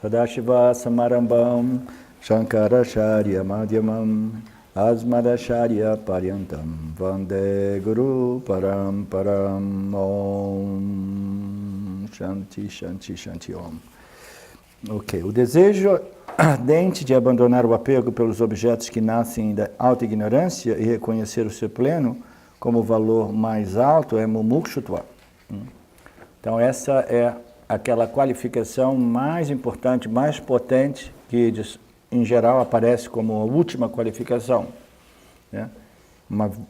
Sadashiva Samarambam Shankaracharya Madhyamam Asmadacharya Paryantam Vande Guru Paramparam Om Shanti Shanti Shanti Om. Ok, o desejo ardente de abandonar o apego pelos objetos que nascem da alta ignorância e reconhecer o ser pleno como valor mais alto é mumukshutva. Então essa é aquela qualificação mais importante, mais potente, que em geral aparece como a última qualificação, né?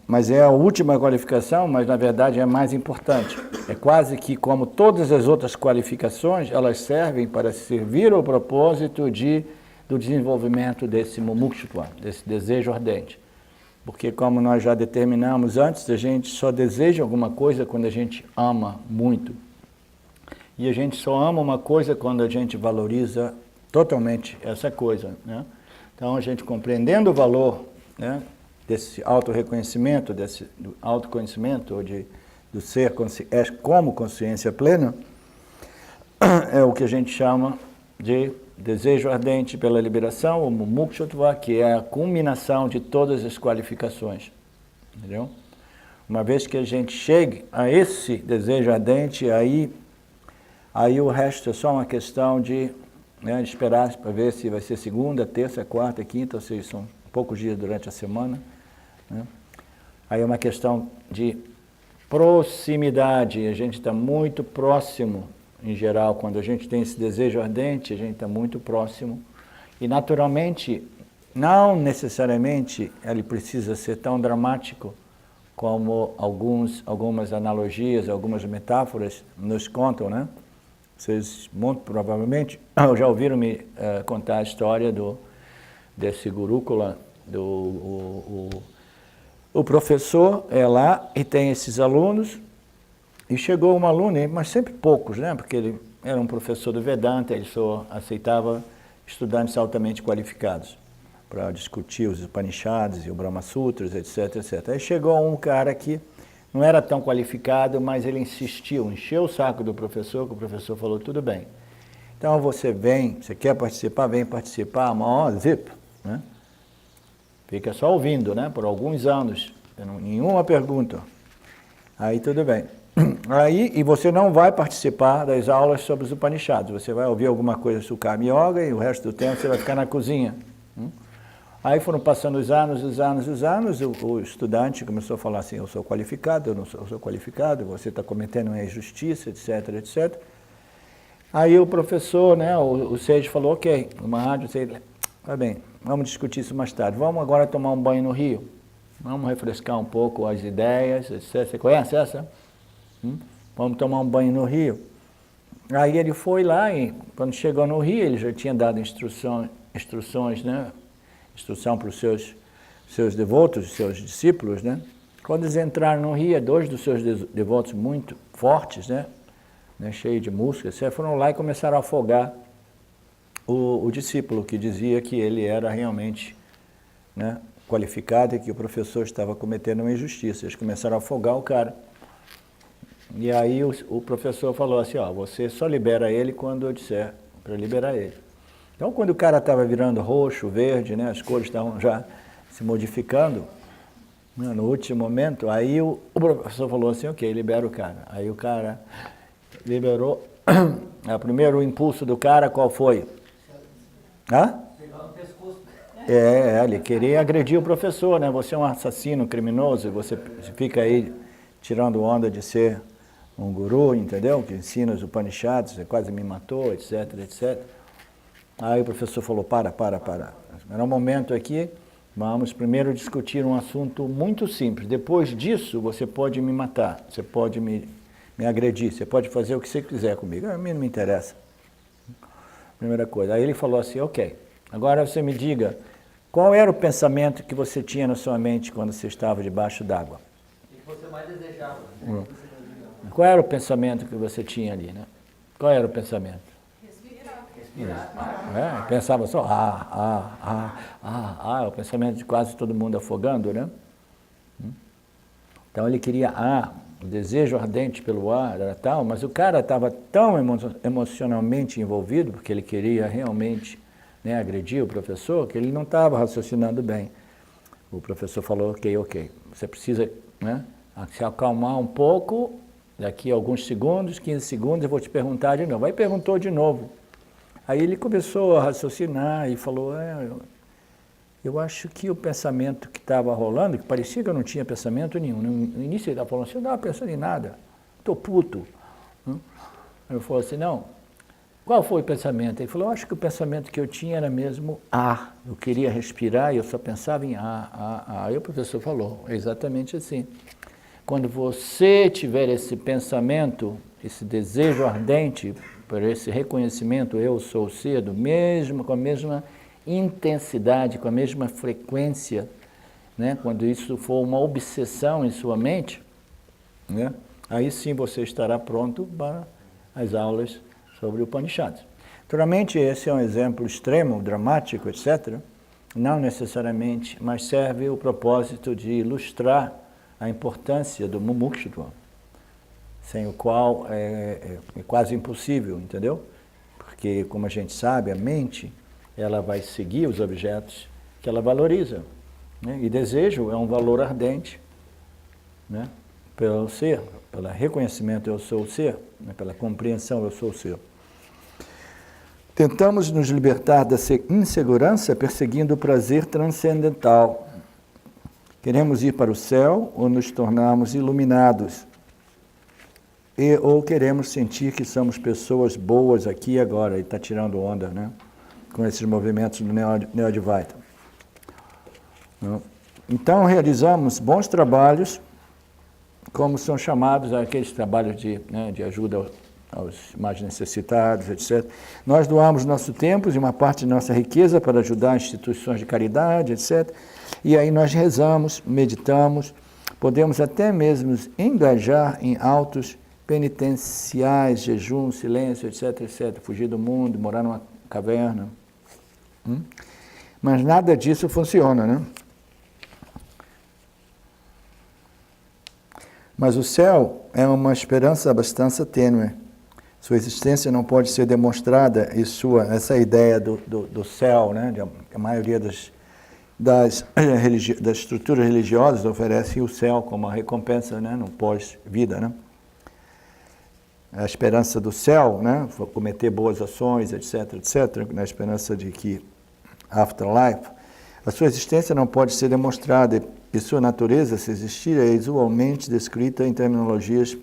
Mas é a última qualificação, mas na verdade é a mais importante. É quase que como todas as outras qualificações, elas servem para servir ao propósito do desenvolvimento desse mumukshutva, desse desejo ardente. Porque como nós já determinamos antes, a gente só deseja alguma coisa quando a gente ama muito. E a gente só ama uma coisa quando a gente valoriza totalmente essa coisa, né? Então, a gente compreendendo o valor, né, desse auto-reconhecimento, do autoconhecimento, ou do ser como consciência plena, é o que a gente chama de desejo ardente pela liberação, o mumukshutva, que é a culminação de todas as qualificações. Entendeu? Uma vez que a gente chegue a esse desejo ardente, aí o resto é só uma questão de esperar para ver se vai ser segunda, terça, quarta, quinta, ou seja, são poucos dias durante a semana, né? Aí é uma questão de proximidade, a gente está muito próximo, em geral, quando a gente tem esse desejo ardente, a gente está muito próximo. E naturalmente, não necessariamente ele precisa ser tão dramático como algumas analogias, algumas metáforas nos contam, né? Vocês, muito provavelmente, já ouviram me contar a história desse gurúkula, o professor é lá e tem esses alunos, e chegou um aluno, mas sempre poucos, né? Porque ele era um professor do Vedanta, ele só aceitava estudantes altamente qualificados para discutir os Upanishads e o Brahma Sutras, etc, etc. Aí chegou um cara que não era tão qualificado, mas ele insistiu, encheu o saco do professor, que o professor falou, tudo bem. Então você quer participar, vem participar, maior zip, né? Fica só ouvindo, né? Por alguns anos, nenhuma pergunta. Aí tudo bem. E você não vai participar das aulas sobre os Upanishads, você vai ouvir alguma coisa sobre Karma Yoga e o resto do tempo você vai ficar na cozinha. Aí foram passando os anos, o estudante começou a falar assim, eu sou qualificado, eu não sou qualificado, você está cometendo uma injustiça, etc, etc. Aí o professor, né, o Sage falou, ok, uma rádio, tá bem, vamos discutir isso mais tarde, vamos agora tomar um banho no rio, vamos refrescar um pouco as ideias, etc. Você conhece essa? Vamos tomar um banho no rio. Aí ele foi lá e quando chegou no rio, ele já tinha dado instruções, né? Instrução para os seus devotos, seus discípulos, né? Quando eles entraram no rio, dois dos seus devotos muito fortes, né? Cheios de músculos, foram lá e começaram a afogar o discípulo, que dizia que ele era realmente, né, qualificado e que o professor estava cometendo uma injustiça. Eles começaram a afogar o cara. E aí o professor falou assim, você só libera ele quando eu disser para liberar ele. Então, quando o cara estava virando roxo, verde, né, as cores estavam já se modificando, né, no último momento, aí o professor falou assim, ok, libera o cara. Aí o cara liberou. O primeiro impulso do cara, qual foi? Ele queria agredir o professor, né? Você é um assassino, criminoso, você fica aí tirando onda de ser um guru, entendeu? Que ensina os Upanishads, você quase me matou, etc, etc. Aí o professor falou, para. Era um momento aqui, vamos primeiro discutir um assunto muito simples. Depois disso, você pode me matar, você pode me agredir, você pode fazer o que você quiser comigo. A mim não me interessa. Primeira coisa. Aí ele falou assim, ok, agora você me diga, qual era o pensamento que você tinha na sua mente quando você estava debaixo d'água? O que você mais desejava? Qual era o pensamento que você tinha ali, né? Qual era o pensamento? Pensava só, o pensamento de quase todo mundo afogando, né? Então ele queria o desejo ardente pelo ar era tal, mas o cara estava tão emocionalmente envolvido, porque ele queria realmente, né, agredir o professor, que ele não estava raciocinando bem. O professor falou, ok, você precisa, né, se acalmar um pouco, daqui a alguns segundos, 15 segundos, eu vou te perguntar de novo. Aí perguntou de novo. Aí ele começou a raciocinar e falou, eu acho que o pensamento que estava rolando, que parecia que eu não tinha pensamento nenhum. No início ele estava falando assim, eu não estava pensando em nada, estou puto. Ele falou assim, não, qual foi o pensamento? Ele falou, eu acho que o pensamento que eu tinha era mesmo ar. Eu queria respirar e eu só pensava em ar. Aí o professor falou, é exatamente assim. Quando você tiver esse pensamento, esse desejo ardente por esse reconhecimento, eu sou o ser, mesmo com a mesma intensidade, com a mesma frequência, né? Quando isso for uma obsessão em sua mente, né? Aí sim você estará pronto para as aulas sobre o Upanishads. Naturalmente, esse é um exemplo extremo, dramático, etc. Não necessariamente, mas serve o propósito de ilustrar a importância do mumukshutva, sem o qual é quase impossível, entendeu? Porque, como a gente sabe, a mente, ela vai seguir os objetos que ela valoriza, né? E desejo é um valor ardente, né? Pelo ser, pelo reconhecimento eu sou o ser, né? Pela compreensão eu sou o ser. Tentamos nos libertar da insegurança perseguindo o prazer transcendental. Queremos ir para o céu ou nos tornarmos iluminados? Ou queremos sentir que somos pessoas boas aqui e agora? Ele está tirando onda, né? Com esses movimentos do Neo-Advaita. Então, realizamos bons trabalhos, como são chamados aqueles trabalhos de ajuda aos mais necessitados, etc. Nós doamos nosso tempo e uma parte de nossa riqueza para ajudar instituições de caridade, etc. E aí nós rezamos, meditamos, podemos até mesmo engajar em autos penitenciais, jejum, silêncio, etc., etc., fugir do mundo, morar numa caverna. Mas nada disso funciona, né? Mas o céu é uma esperança bastante tênue. Sua existência não pode ser demonstrada e essa ideia do céu, né? A maioria das estruturas religiosas oferecem o céu como uma recompensa, né? No pós-vida, né? A esperança do céu, né? Cometer boas ações, etc., etc., na esperança de que afterlife, a sua existência não pode ser demonstrada e sua natureza, se existir, é usualmente descrita em terminologias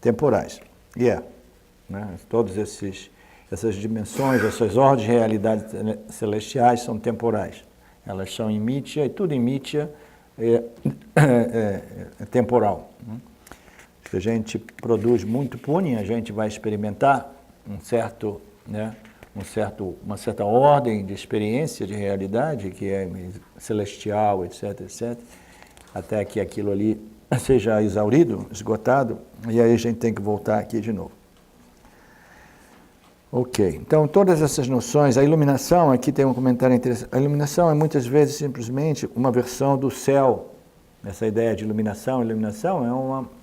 temporais. E né? Todas essas dimensões, essas ordens de realidades celestiais são temporais. Elas são em Mitya, e tudo em Mitya é temporal. Se a gente produz muito punya, a gente vai experimentar uma certa ordem de experiência de realidade, que é celestial, etc., etc., até que aquilo ali seja exaurido, esgotado, e aí a gente tem que voltar aqui de novo. Ok, então todas essas noções, a iluminação, aqui tem um comentário interessante, a iluminação é muitas vezes simplesmente uma versão do céu. Essa ideia de iluminação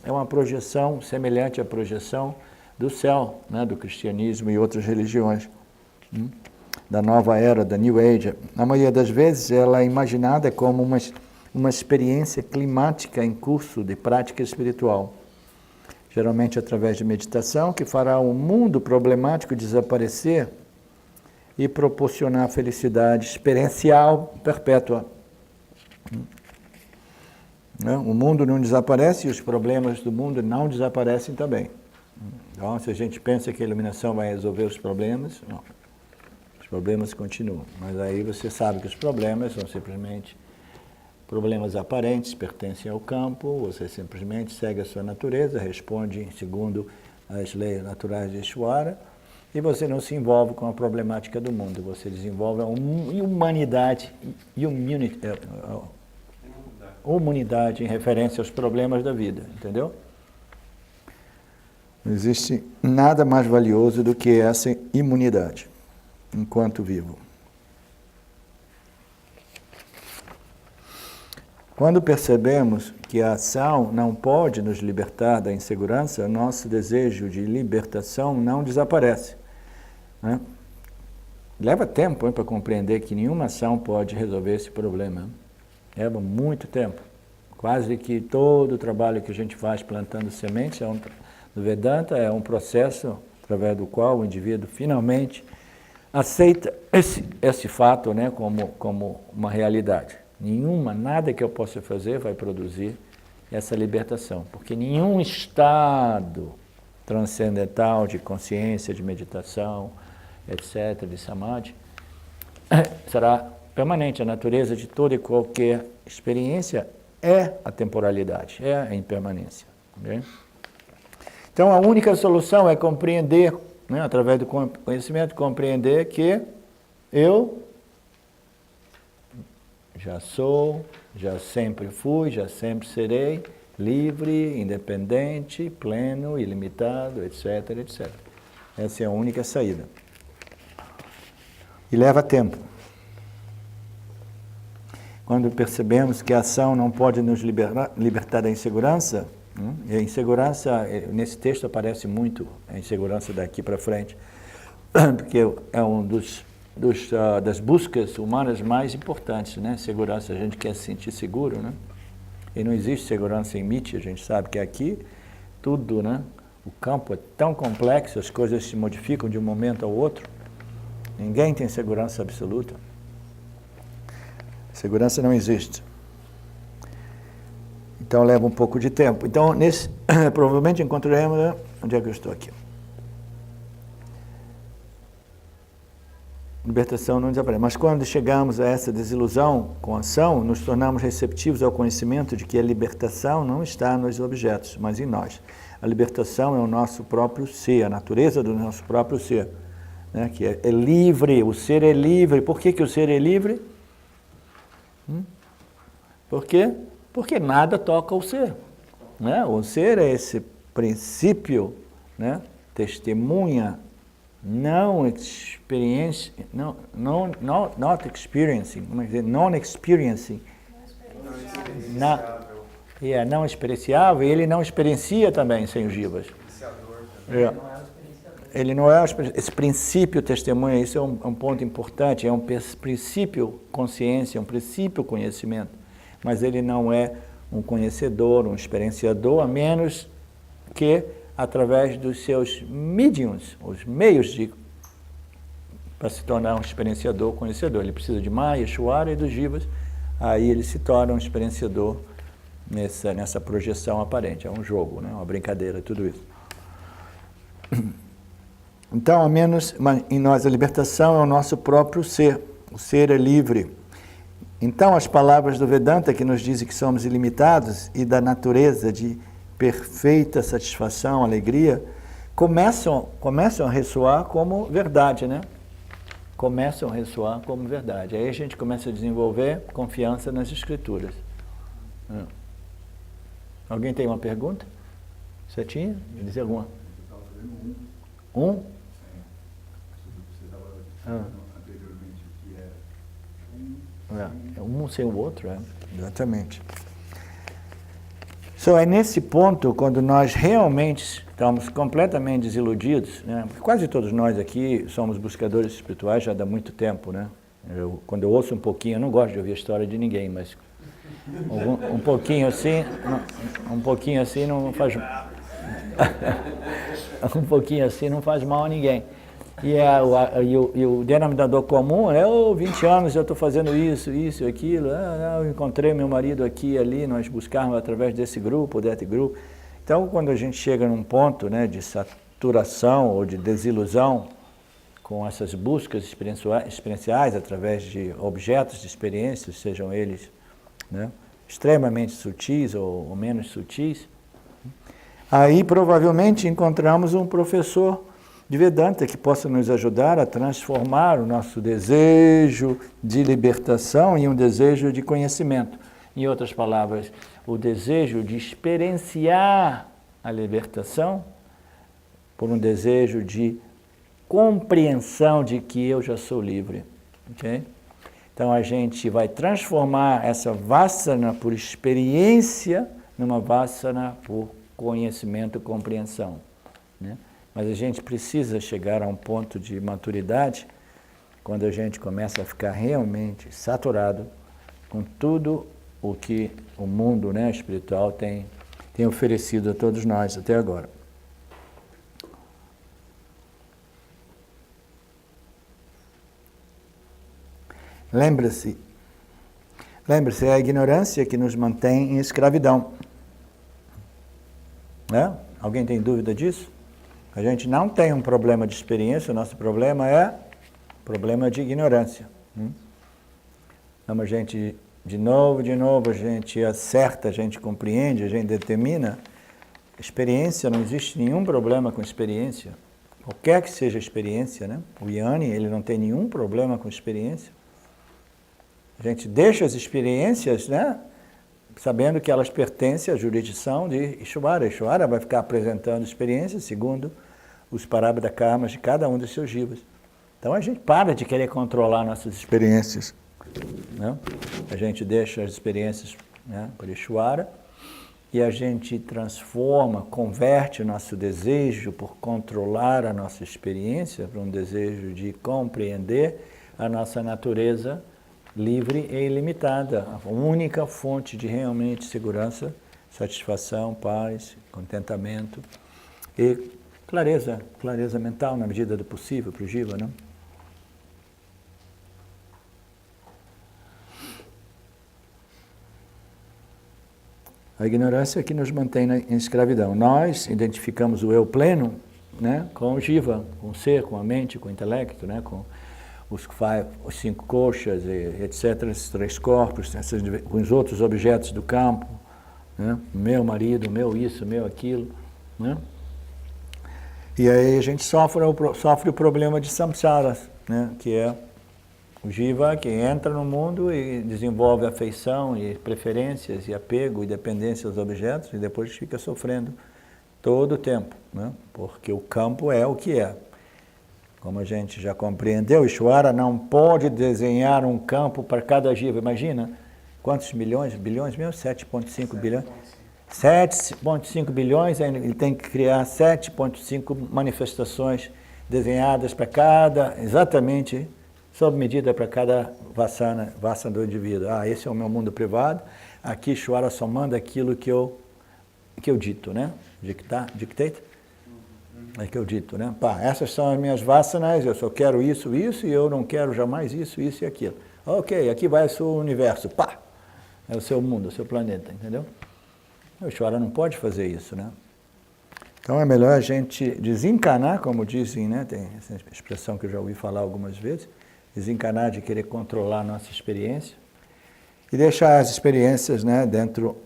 é uma projeção semelhante à projeção do céu, né, do cristianismo e outras religiões, da nova era, da New Age. Na maioria das vezes ela é imaginada como uma experiência climática em curso de prática espiritual. Geralmente através de meditação, que fará o mundo problemático desaparecer e proporcionar felicidade experiencial perpétua. O mundo não desaparece e os problemas do mundo não desaparecem também. Então, se a gente pensa que a iluminação vai resolver os problemas, não. Os problemas continuam. Mas aí você sabe que os problemas são simplesmente problemas aparentes, pertencem ao campo, você simplesmente segue a sua natureza, responde segundo as leis naturais de Ishvara, e você não se envolve com a problemática do mundo, você desenvolve a humanidade em referência aos problemas da vida, entendeu? Não existe nada mais valioso do que essa imunidade, enquanto vivo. Quando percebemos que a ação não pode nos libertar da insegurança, nosso desejo de libertação não desaparece, né? Leva tempo para compreender que nenhuma ação pode resolver esse problema. Leva muito tempo. Quase que todo o trabalho que a gente faz plantando sementes no Vedanta é um processo através do qual o indivíduo finalmente aceita esse fato, né, como uma realidade. Nada que eu possa fazer vai produzir essa libertação, porque nenhum estado transcendental de consciência, de meditação, etc., de samadhi, será permanente. A natureza de toda e qualquer experiência é a temporalidade, é a impermanência. Okay? Então, a única solução é compreender, né, através do conhecimento, compreender que eu já sou, já sempre fui, já sempre serei livre, independente, pleno, ilimitado, etc., etc. Essa é a única saída. E leva tempo. Quando percebemos que a ação não pode nos libertar da insegurança, e a insegurança, nesse texto aparece muito a insegurança daqui para frente, porque é um das buscas humanas mais importantes, né? Segurança, a gente quer se sentir seguro, né? E não existe segurança em Miti, a gente sabe que aqui tudo, né? O campo é tão complexo, as coisas se modificam de um momento ao outro. Ninguém tem segurança absoluta. Segurança não existe. Então leva um pouco de tempo. Então, provavelmente encontraremos... Onde é que eu estou aqui? Libertação não desaparece. Mas quando chegamos a essa desilusão com a ação, nos tornamos receptivos ao conhecimento de que a libertação não está nos objetos, mas em nós. A libertação é o nosso próprio ser, a natureza do nosso próprio ser, né? Que é livre, o ser é livre. Por que o ser é livre? Por quê? Porque nada toca o ser, né? O ser é esse princípio, né? Testemunha, not experiencing, como é que dizer? Non-experiencing. Não experienciável, e ele não experiencia também sem os jivas. Ele não é esse princípio testemunha, isso é um ponto importante, é um princípio consciência, é um princípio conhecimento, mas ele não é um conhecedor, um experienciador, a menos que através dos seus mediums, os meios para se tornar um experienciador, conhecedor. Ele precisa de Maya, Shwara e dos jivas, aí ele se torna um experienciador nessa projeção aparente. É um jogo, né? Uma brincadeira, tudo isso. Então, ao menos em nós, a libertação é o nosso próprio ser. O ser é livre. Então, as palavras do Vedanta que nos dizem que somos ilimitados e da natureza de perfeita satisfação, alegria, começam a ressoar como verdade, né? Começam a ressoar como verdade. Aí a gente começa a desenvolver confiança nas escrituras. Alguém tem uma pergunta? Você tinha? Dizer alguma? Um? Anteriormente o que era um sem o outro, exatamente. É nesse ponto, quando nós realmente estamos completamente desiludidos, né? Porque quase todos nós aqui somos buscadores espirituais já há muito tempo, né? Quando eu ouço um pouquinho, eu não gosto de ouvir a história de ninguém, mas um pouquinho assim não faz um pouquinho assim não faz mal a ninguém. E o denominador comum é, 20 anos eu estou fazendo isso, aquilo, eu encontrei meu marido aqui e ali, nós buscarmos através desse grupo, grupo. Então, quando a gente chega num ponto, né, de saturação ou de desilusão com essas buscas experienciais através de objetos de experiências, sejam eles, né, extremamente sutis ou menos sutis, aí provavelmente encontramos um professor de Vedanta que possa nos ajudar a transformar o nosso desejo de libertação em um desejo de conhecimento. Em outras palavras, o desejo de experienciar a libertação por um desejo de compreensão de que eu já sou livre. Okay? Então a gente vai transformar essa vasana por experiência numa vasana por conhecimento e compreensão, né? Mas a gente precisa chegar a um ponto de maturidade quando a gente começa a ficar realmente saturado com tudo o que o mundo, né, espiritual tem oferecido a todos nós até agora. Lembre-se, é a ignorância que nos mantém em escravidão. Né? Alguém tem dúvida disso? A gente não tem um problema de experiência, o nosso problema é problema de ignorância. Então a gente, de novo, a gente acerta, a gente compreende, a gente determina. Experiência, não existe nenhum problema com experiência. Qualquer que seja a experiência, né? O Yanni, ele não tem nenhum problema com experiência. A gente deixa as experiências, né, sabendo que elas pertencem à jurisdição de Ishvara. Ishvara vai ficar apresentando experiências segundo os parabhada karmas de cada um dos seus jivas. Então a gente para de querer controlar nossas experiências, né? A gente deixa as experiências, né, por Ishvara e a gente transforma, converte o nosso desejo por controlar a nossa experiência para um desejo de compreender a nossa natureza livre e ilimitada, a única fonte de realmente segurança, satisfação, paz, contentamento e clareza mental na medida do possível para o jiva, né? A ignorância é que nos mantém em escravidão. Nós identificamos o eu pleno, né, com o jiva, com o ser, com a mente, com o intelecto, né, com os 5 koshas, etc., esses 3 corpos, com os outros objetos do campo, né? Meu marido, meu isso, meu aquilo, né? E aí a gente sofre o problema de samsara, né? Que é o jiva que entra no mundo e desenvolve afeição e preferências e apego e dependência aos objetos e depois fica sofrendo todo o tempo, né? Porque o campo é o que é. Como a gente já compreendeu, Ishvara não pode desenhar um campo para cada jiva. Imagina quantos bilhões mesmo? 7,5 bilhões. 7,5 bilhões, ele tem que criar 7,5 manifestações desenhadas para cada, exatamente, sob medida para cada vasana do indivíduo. Esse é o meu mundo privado, aqui Ishvara só manda aquilo que eu dito, né? Dictate? É que eu dito, né? Essas são as minhas vasanas, eu só quero isso e eu não quero jamais isso e aquilo. Ok, aqui vai o seu universo, é o seu mundo, o seu planeta, entendeu? O Ishvara não pode fazer isso, né? Então é melhor a gente desencanar, como dizem, né? Tem essa expressão que eu já ouvi falar algumas vezes, desencanar de querer controlar a nossa experiência e deixar as experiências, né, dentro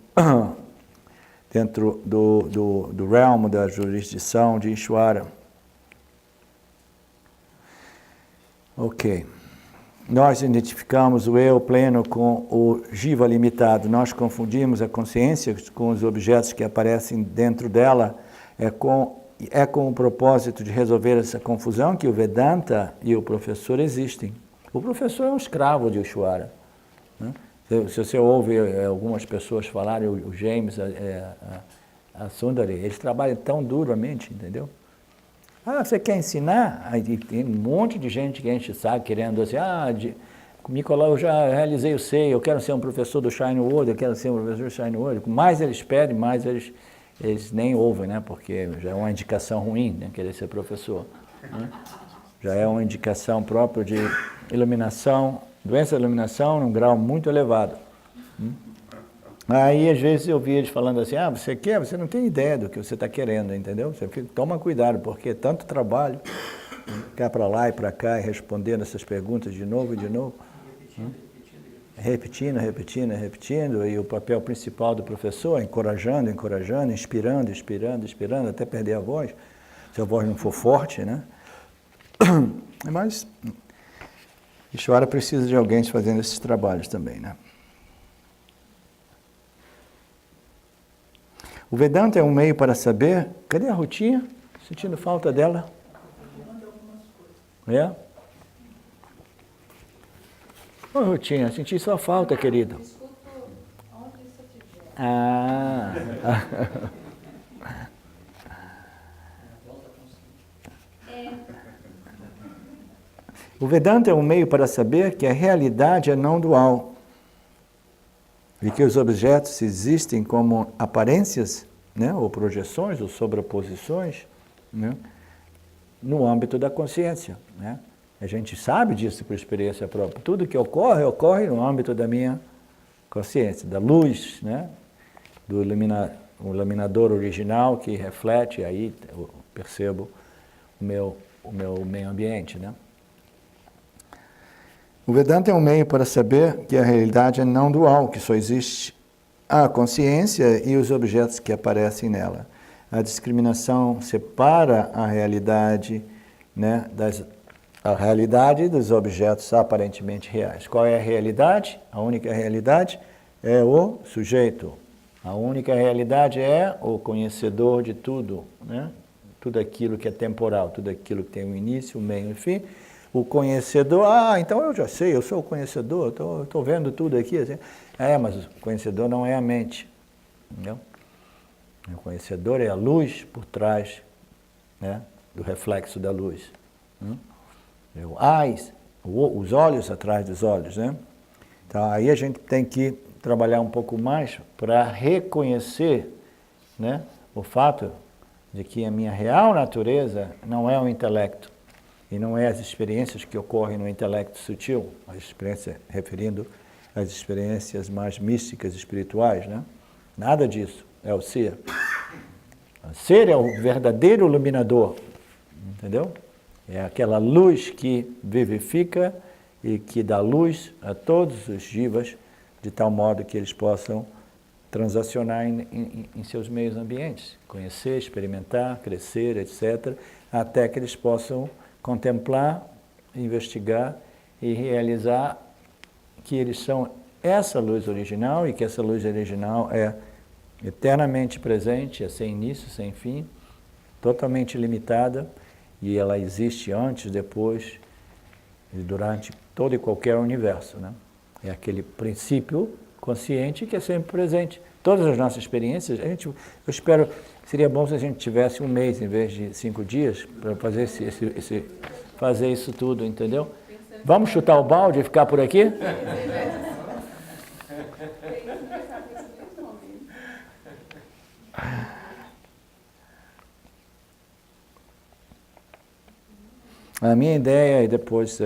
do realm da jurisdição de Ishvara. Ok. Nós identificamos o eu pleno com o jiva limitado. Nós confundimos a consciência com os objetos que aparecem dentro dela. É com o propósito de resolver essa confusão que o Vedanta e o professor existem. O professor é um escravo de Ishvara, né? Se você ouve algumas pessoas falarem, o James, a Sundari, eles trabalham tão duramente, entendeu? Você quer ensinar? Aí tem um monte de gente que enche o saco querendo assim, Nicolau, eu já realizei o SEI, eu quero ser um professor do Shine World, eu quero ser um professor do Shine World. Mais eles pedem, mais eles nem ouvem, né? Porque já é uma indicação ruim, né? Querer ser professor, né? Já é uma indicação própria de iluminação, doença de iluminação num grau muito elevado. Aí, às vezes, eu vi eles falando assim, você quer? Você não tem ideia do que você está querendo, entendeu? Você toma cuidado, porque é tanto trabalho, ficar para lá e para cá, e respondendo essas perguntas de novo e de novo. Repetindo, e o papel principal do professor é encorajando, inspirando, até perder a voz, se a voz não for forte, né? Mas Ishvara precisa de alguém fazendo esses trabalhos também, né? O Vedanta é um meio para saber... Cadê a Rutinha? Sentindo falta dela? Ô, Rutinha, senti sua falta, querido. Eu escuto onde você estiver. Ah. O Vedanta é um meio para saber que a realidade é não dual e que os objetos existem como aparências, né, ou projeções, ou sobreposições, né, no âmbito da consciência, né? A gente sabe disso por experiência própria. Tudo que ocorre, ocorre no âmbito da minha consciência, da luz, né, do iluminador original que reflete, aí eu percebo o meu meio ambiente, né? O Vedanta é um meio para saber que a realidade é não dual, que só existe a consciência e os objetos que aparecem nela. A discriminação separa a realidade, né, a realidade dos objetos aparentemente reais. Qual é a realidade? A única realidade é o sujeito. A única realidade é o conhecedor de tudo, né? Tudo aquilo que é temporal, tudo aquilo que tem um início, um meio e um fim. O conhecedor, então eu já sei, eu sou o conhecedor, estou vendo tudo aqui. Assim. Mas o conhecedor não é a mente. Entendeu? O conhecedor é a luz por trás, né, do reflexo da luz. Os olhos atrás dos olhos. Né? Então aí a gente tem que trabalhar um pouco mais para reconhecer, né, o fato de que a minha real natureza não é o intelecto. E não é as experiências que ocorrem no intelecto sutil, as experiências referindo às experiências mais místicas, espirituais, né? Nada disso, é o ser. O ser é o verdadeiro iluminador, entendeu? É aquela luz que vivifica e que dá luz a todos os jivas, de tal modo que eles possam transacionar em seus meios ambientes, conhecer, experimentar, crescer, etc., até que eles possam contemplar, investigar e realizar que eles são essa luz original e que essa luz original é eternamente presente, é sem início, sem fim, totalmente limitada e ela existe antes, depois e durante todo e qualquer universo, né? É aquele princípio consciente que é sempre presente. Todas as nossas experiências, eu espero, seria bom se a gente tivesse um mês em vez de 5 dias para fazer fazer isso tudo, entendeu? Vamos chutar o balde e ficar por aqui? A minha ideia, e depois,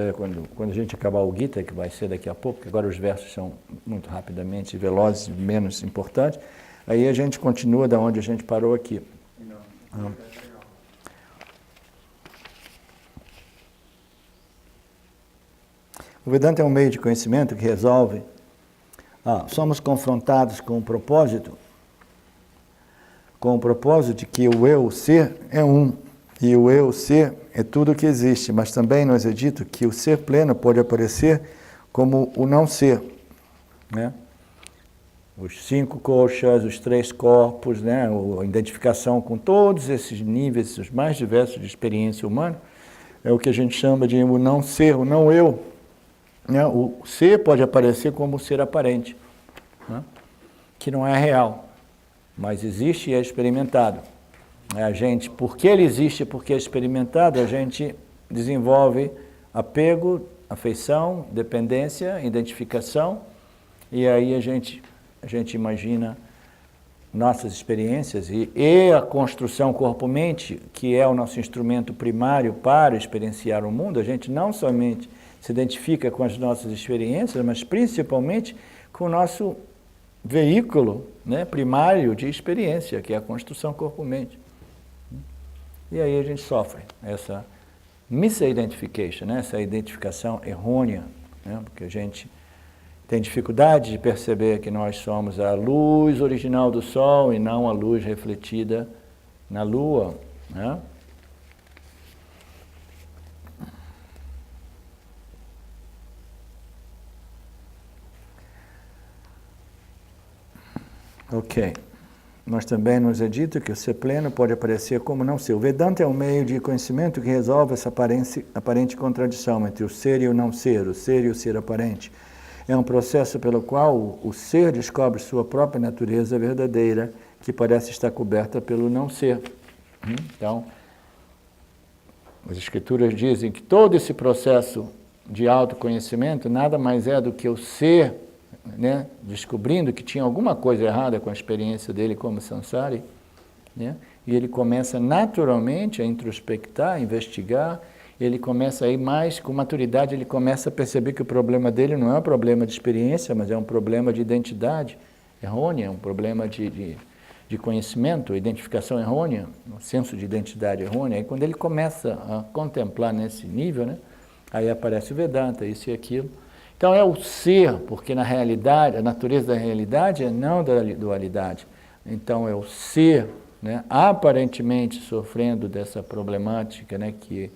quando a gente acabar o Gita, que vai ser daqui a pouco, porque agora os versos são muito rapidamente velozes, menos importantes, aí a gente continua da onde a gente parou aqui. O Vedanta é um meio de conhecimento que resolve. Somos confrontados com o propósito de que o eu ser é um. E o eu ser é tudo o que existe, mas também nos é dito que o ser pleno pode aparecer como o não ser, né? Os 5 koshas, os 3 corpos, né? A identificação com todos esses níveis, os mais diversos de experiência humana, é o que a gente chama de o não ser, o não eu. Né? O ser pode aparecer como o ser aparente, né? Que não é real, mas existe e é experimentado. A gente, porque ele existe, porque é experimentado, a gente desenvolve apego, afeição, dependência, identificação, e aí a gente imagina nossas experiências e a construção corpo-mente, que é o nosso instrumento primário para experienciar o mundo. A gente não somente se identifica com as nossas experiências, mas principalmente com o nosso veículo, né, primário de experiência, que é a construção corpo-mente. E aí a gente sofre essa misidentification, né? Essa identificação errônea, né? Porque a gente tem dificuldade de perceber que nós somos a luz original do Sol e não a luz refletida na Lua, né? Ok. Mas também nos é dito que o ser pleno pode aparecer como não ser. O Vedanta é um meio de conhecimento que resolve essa aparente contradição entre o ser e o não ser, o ser e o ser aparente. é um processo pelo qual o ser descobre sua própria natureza verdadeira, que parece estar coberta pelo não ser. Então, as Escrituras dizem que todo esse processo de autoconhecimento nada mais é do que o ser, né, descobrindo que tinha alguma coisa errada com a experiência dele como samsari, né, e ele começa naturalmente a introspectar, a investigar. Ele começa aí mais, com maturidade, ele começa a perceber que o problema dele não é um problema de experiência, mas é um problema de identidade errônea, é um problema de conhecimento, identificação errônea, um senso de identidade errônea. Aí quando ele começa a contemplar nesse nível, né, aí aparece o Vedanta, isso e aquilo. Então é o ser, porque na realidade, a natureza da realidade é não da dualidade. Então é o ser, né, aparentemente sofrendo dessa problemática, né, que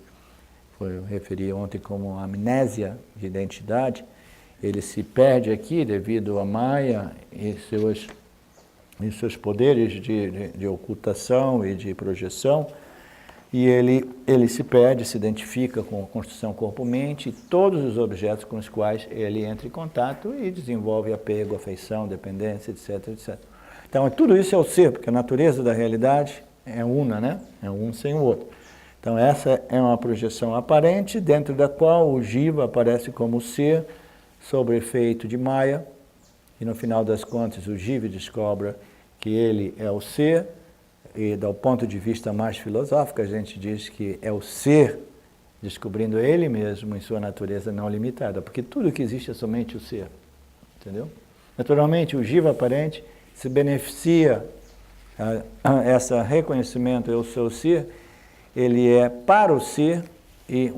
eu referi ontem como amnésia de identidade. Ele se perde aqui devido a Maya e seus poderes de ocultação e de projeção, e ele se perde, se identifica com a construção corpo-mente e todos os objetos com os quais ele entra em contato e desenvolve apego, afeição, dependência, etc, etc. Então, tudo isso é o ser, porque a natureza da realidade é una, né? É um sem o outro. Então, essa é uma projeção aparente, dentro da qual o Jiva aparece como ser, sob o efeito de Maya, e no final das contas o Jiva descobre que ele é o ser, e do ponto de vista mais filosófico a gente diz que é o ser descobrindo ele mesmo em sua natureza não limitada, porque tudo que existe é somente o ser, entendeu? Naturalmente o Jiva aparente se beneficia esse reconhecimento, eu sou o ser, ele é para o ser, e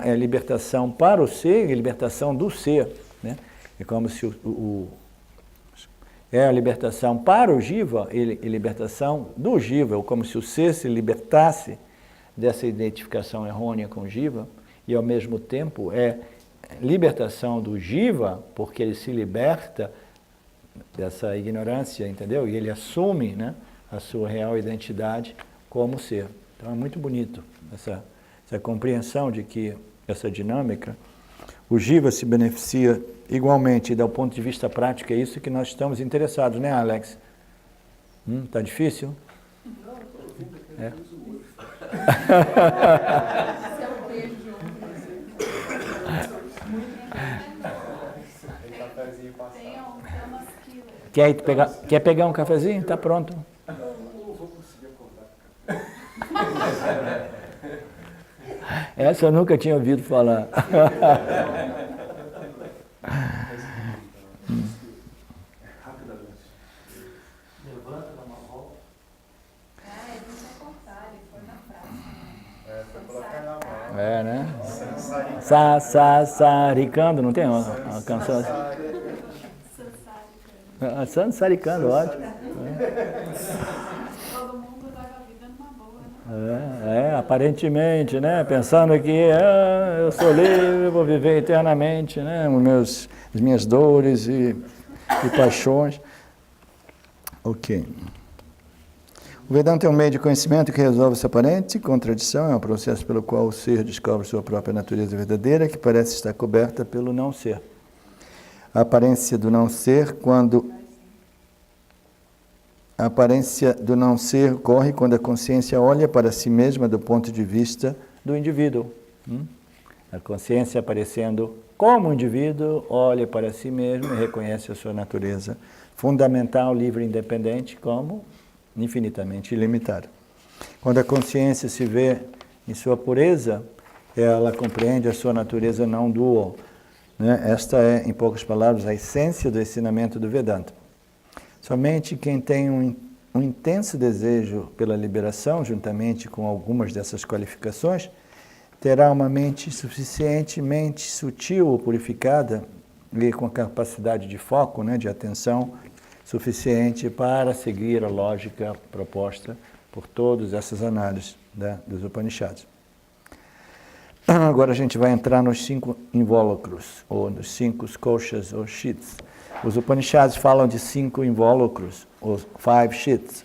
é libertação para o ser e libertação do ser, né? É como se é a libertação para o Jiva e libertação do Jiva, ou como se o ser se libertasse dessa identificação errônea com o Jiva, e ao mesmo tempo é libertação do Jiva, porque ele se liberta dessa ignorância, entendeu? E ele assume, né, a sua real identidade como ser. Então é muito bonito essa compreensão de que essa dinâmica, o Jiva se beneficia igualmente, e do ponto de vista prático é isso que nós estamos interessados, né, Alex? Tá difícil? É. Quer pegar um cafezinho? Tá pronto. Essa eu nunca tinha ouvido falar. Levanta, dá uma volta. Ele vai cortar, ele foi na praça. Foi colocar na mão. É, né? Sansaricando. Sansaricando, não tem uma canção assim? Sansaricando, ótimo. Todo mundo leva a vida numa boa, né? Aparentemente, né? Pensando que eu sou livre, vou viver eternamente, né? As minhas dores e paixões. Ok. O Vedanta é um meio de conhecimento que resolve essa aparente contradição, é um processo pelo qual o ser descobre sua própria natureza verdadeira, que parece estar coberta pelo não ser. A aparência do não ser ocorre quando a consciência olha para si mesma do ponto de vista do indivíduo. A consciência aparecendo como indivíduo, olha para si mesmo e reconhece a sua natureza fundamental, livre e independente como infinitamente ilimitada. Quando a consciência se vê em sua pureza, ela compreende a sua natureza não dual. Né? Esta é, em poucas palavras, a essência do ensinamento do Vedanta. Somente quem tem um intenso desejo pela liberação, juntamente com algumas dessas qualificações, terá uma mente suficientemente sutil ou purificada e com capacidade de foco, né, de atenção suficiente para seguir a lógica proposta por todas essas análises, né, dos Upanishads. Agora a gente vai entrar nos 5 invólucros, ou nos 5 koshas, ou sheets. Os Upanishads falam de 5 invólucros, os 5 sheets,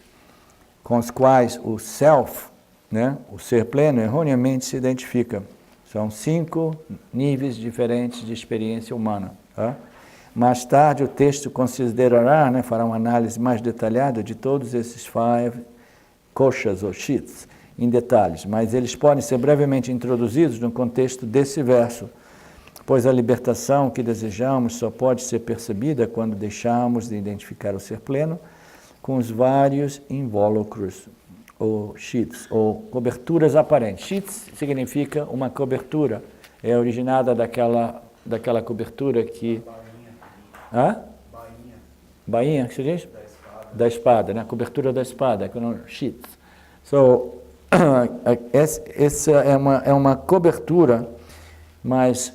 com os quais o self, né, o ser pleno, erroneamente se identifica. São 5 níveis diferentes de experiência humana. Tá? Mais tarde o texto considerará, né, fará uma análise mais detalhada de todos esses 5 koshas ou sheets em detalhes, mas eles podem ser brevemente introduzidos no contexto desse verso, pois a libertação que desejamos só pode ser percebida quando deixamos de identificar o ser pleno com os vários invólucros ou sheets, ou coberturas aparentes. Sheets significa uma cobertura, é originada daquela cobertura que... Hã? Bainha, que se diz? Da espada, né? A cobertura da espada, que não sheets. So, essa é uma cobertura, mas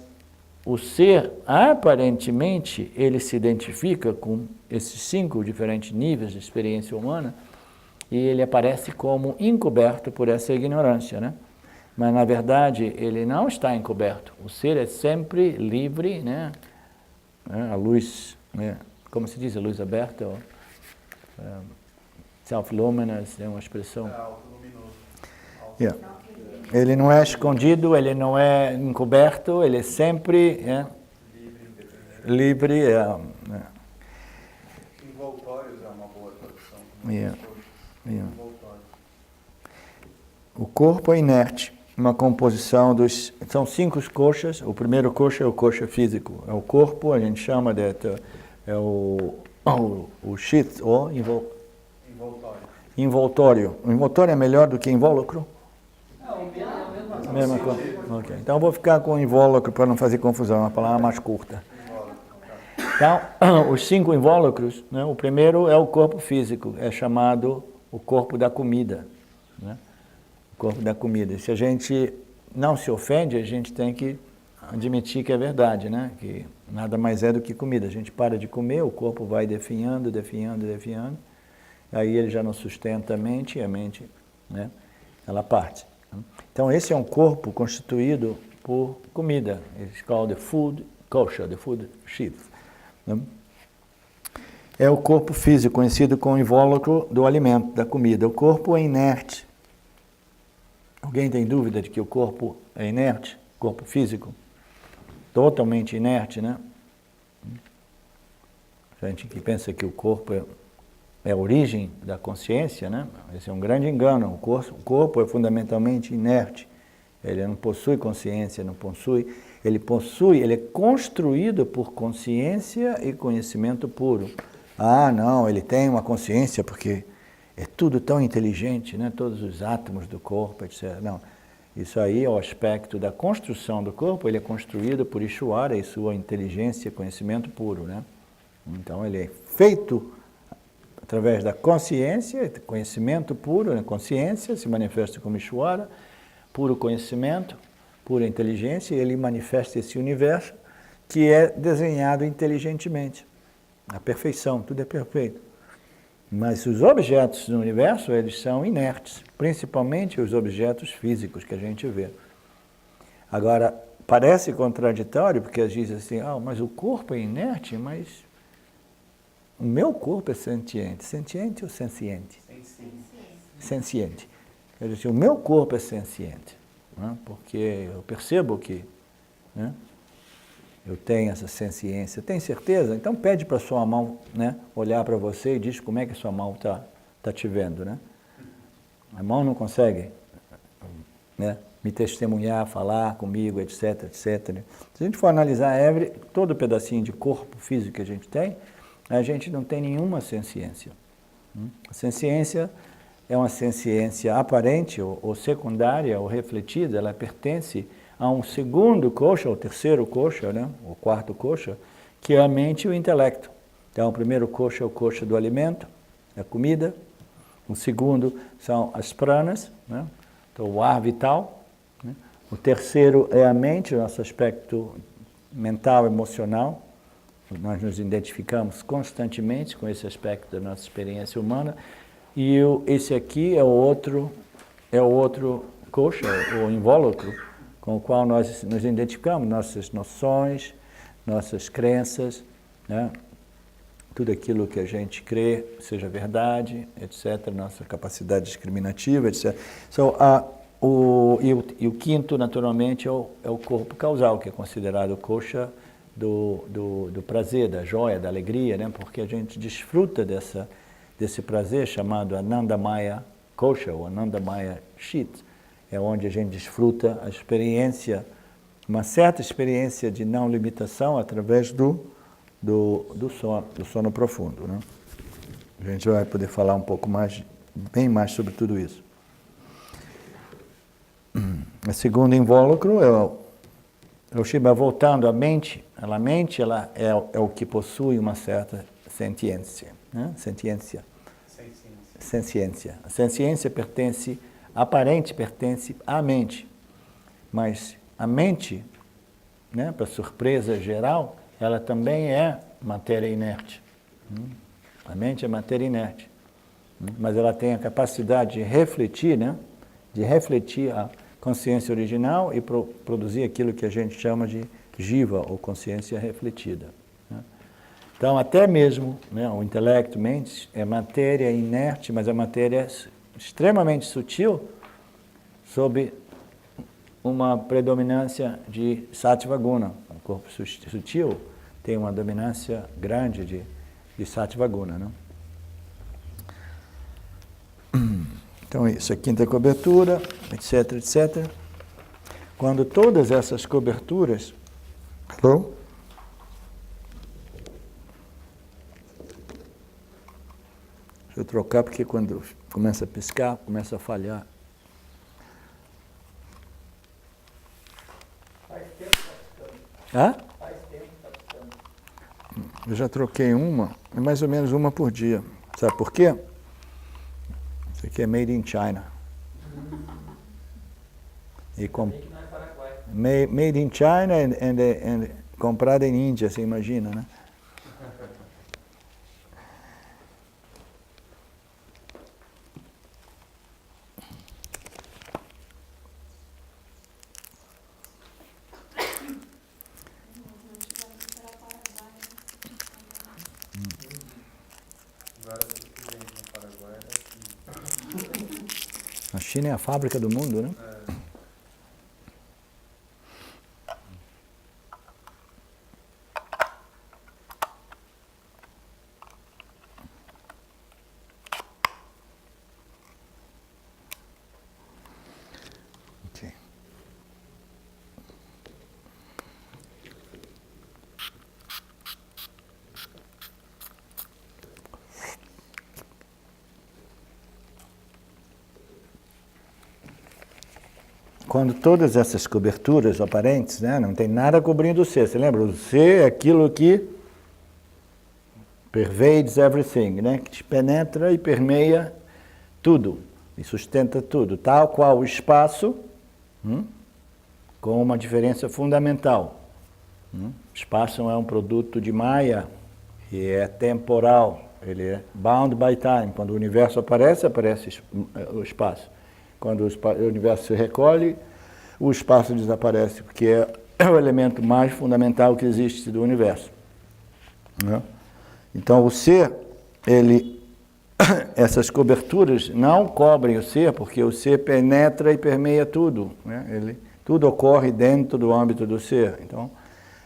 o ser, aparentemente, ele se identifica com esses 5 diferentes níveis de experiência humana e ele aparece como encoberto por essa ignorância, né? Mas, na verdade, ele não está encoberto. O ser é sempre livre, né? A luz, né? Como se diz, a luz aberta, self-luminous, é uma expressão. Yeah. Ele não é escondido, ele não é encoberto, ele é sempre livre. Envoltórios é uma boa tradução. Yeah. O corpo é inerte, uma composição dos... São 5 koshas, o primeiro kosha é o kosha físico. É o corpo, a gente chama de... É o sheath, ou envoltório. O envoltório é melhor do que invólucro? Mesma coisa. Okay. Então eu vou ficar com invólucro para não fazer confusão, é uma palavra mais curta. Então, os 5 invólucros, né? O primeiro é o corpo físico, é chamado o corpo da comida, né? O corpo da comida. Se a gente não se ofende, a gente tem que admitir que é verdade, né? Que nada mais é do que comida. A gente para de comer, o corpo vai definhando, aí ele já não sustenta a mente, e a mente, né? Ela parte. Então esse é um corpo constituído por comida. It's called the food kosha, the food sheath. Né? É o corpo físico, conhecido como invólucro do alimento, da comida. O corpo é inerte. Alguém tem dúvida de que o corpo é inerte? Corpo físico? Totalmente inerte, né? Gente que pensa que o corpo é a origem da consciência, né? Esse é um grande engano. O corpo é fundamentalmente inerte. Ele não possui consciência, ele é construído por consciência e conhecimento puro. Ah, não, ele tem uma consciência porque é tudo tão inteligente, né? Todos os átomos do corpo, etc. Não, isso aí é o aspecto da construção do corpo, ele é construído por Ishvara e sua inteligência e conhecimento puro, né? Então ele é feito através da consciência, conhecimento puro, né? Consciência se manifesta como Ishvara, puro conhecimento, pura inteligência, e ele manifesta esse universo que é desenhado inteligentemente. A perfeição, tudo é perfeito. Mas os objetos do universo, eles são inertes, principalmente os objetos físicos que a gente vê. Agora, parece contraditório, porque às vezes assim, mas o corpo é inerte, mas o meu corpo é sentiente. Sentiente ou senciente? Senciente. Quer dizer, o meu corpo é senciente, né? Porque eu percebo que, né, eu tenho essa senciência. Tem certeza? Então pede para a sua mão, né, olhar para você e diz como é que a sua mão tá te vendo, né? A mão não consegue, né, me testemunhar, falar comigo, etc, etc. Se a gente for analisar todo pedacinho de corpo físico que a gente não tem nenhuma senciência. A senciência é uma senciência aparente ou secundária ou refletida, ela pertence a um segundo kosha, o terceiro kosha, né, o quarto kosha, que é a mente e o intelecto. Então, o primeiro kosha é o kosha do alimento, a comida. O segundo são as pranas, né, então o ar vital. Né. O terceiro é a mente, o nosso aspecto mental, emocional. Nós nos identificamos constantemente com esse aspecto da nossa experiência humana. E esse aqui é o outro kosha, o invólucro, com o qual nós nos identificamos, nossas noções, nossas crenças, né? Tudo aquilo que a gente crê seja verdade, etc., nossa capacidade discriminativa, etc. O quinto, naturalmente, é o corpo causal, que é considerado o kosha do prazer, da joia, da alegria, né? Porque a gente desfruta desse prazer chamado Anandamaya Kosha, ou Anandamaya Chit, é onde a gente desfruta a experiência, uma certa experiência de não limitação através do sono profundo, né? A gente vai poder falar um pouco mais, bem mais sobre tudo isso. O segundo invólucro é o Shiva voltando à mente. A mente ela é o que possui uma certa sentiência, né? Senciência. A senciência pertence, aparente pertence à mente, mas a mente, né, para surpresa geral, ela também é matéria inerte. A mente é matéria inerte, mas ela tem a capacidade de refletir, né, de refletir a consciência original e produzir aquilo que a gente chama de jiva, ou consciência refletida. Então, até mesmo, né, o intelecto, mente, é matéria inerte, mas é matéria extremamente sutil, sob uma predominância de Sattva Guna. O corpo sutil tem uma dominância grande de Sattva Guna, né? Então, isso é a quinta cobertura, etc, etc. Quando todas essas coberturas... Alô? Deixa eu trocar, porque quando começa a piscar, começa a falhar. Faz tempo que está piscando. Hã? Faz tempo que está piscando. Eu já troquei uma, é mais ou menos uma por dia. Sabe por quê? Isso aqui é made in China. E Que não é Paraguai. made in China and comprada em Índia, você imagina, né? Agora tudo que vende no Paraguai é daqui. A China é a fábrica do mundo, né? Ok. Quando todas essas coberturas aparentes, né, não tem nada cobrindo o ser. Você lembra? O ser é aquilo que pervades everything, né, que te penetra e permeia tudo e sustenta tudo, tal qual o espaço, com uma diferença fundamental. O espaço é um produto de Maya e é temporal, ele é bound by time. Quando o universo aparece o espaço. Quando o universo se recolhe, o espaço desaparece, porque é o elemento mais fundamental que existe do universo. Né? Então, o ser, essas coberturas não cobrem o ser, porque o ser penetra e permeia tudo. Né? Tudo ocorre dentro do âmbito do ser. Então,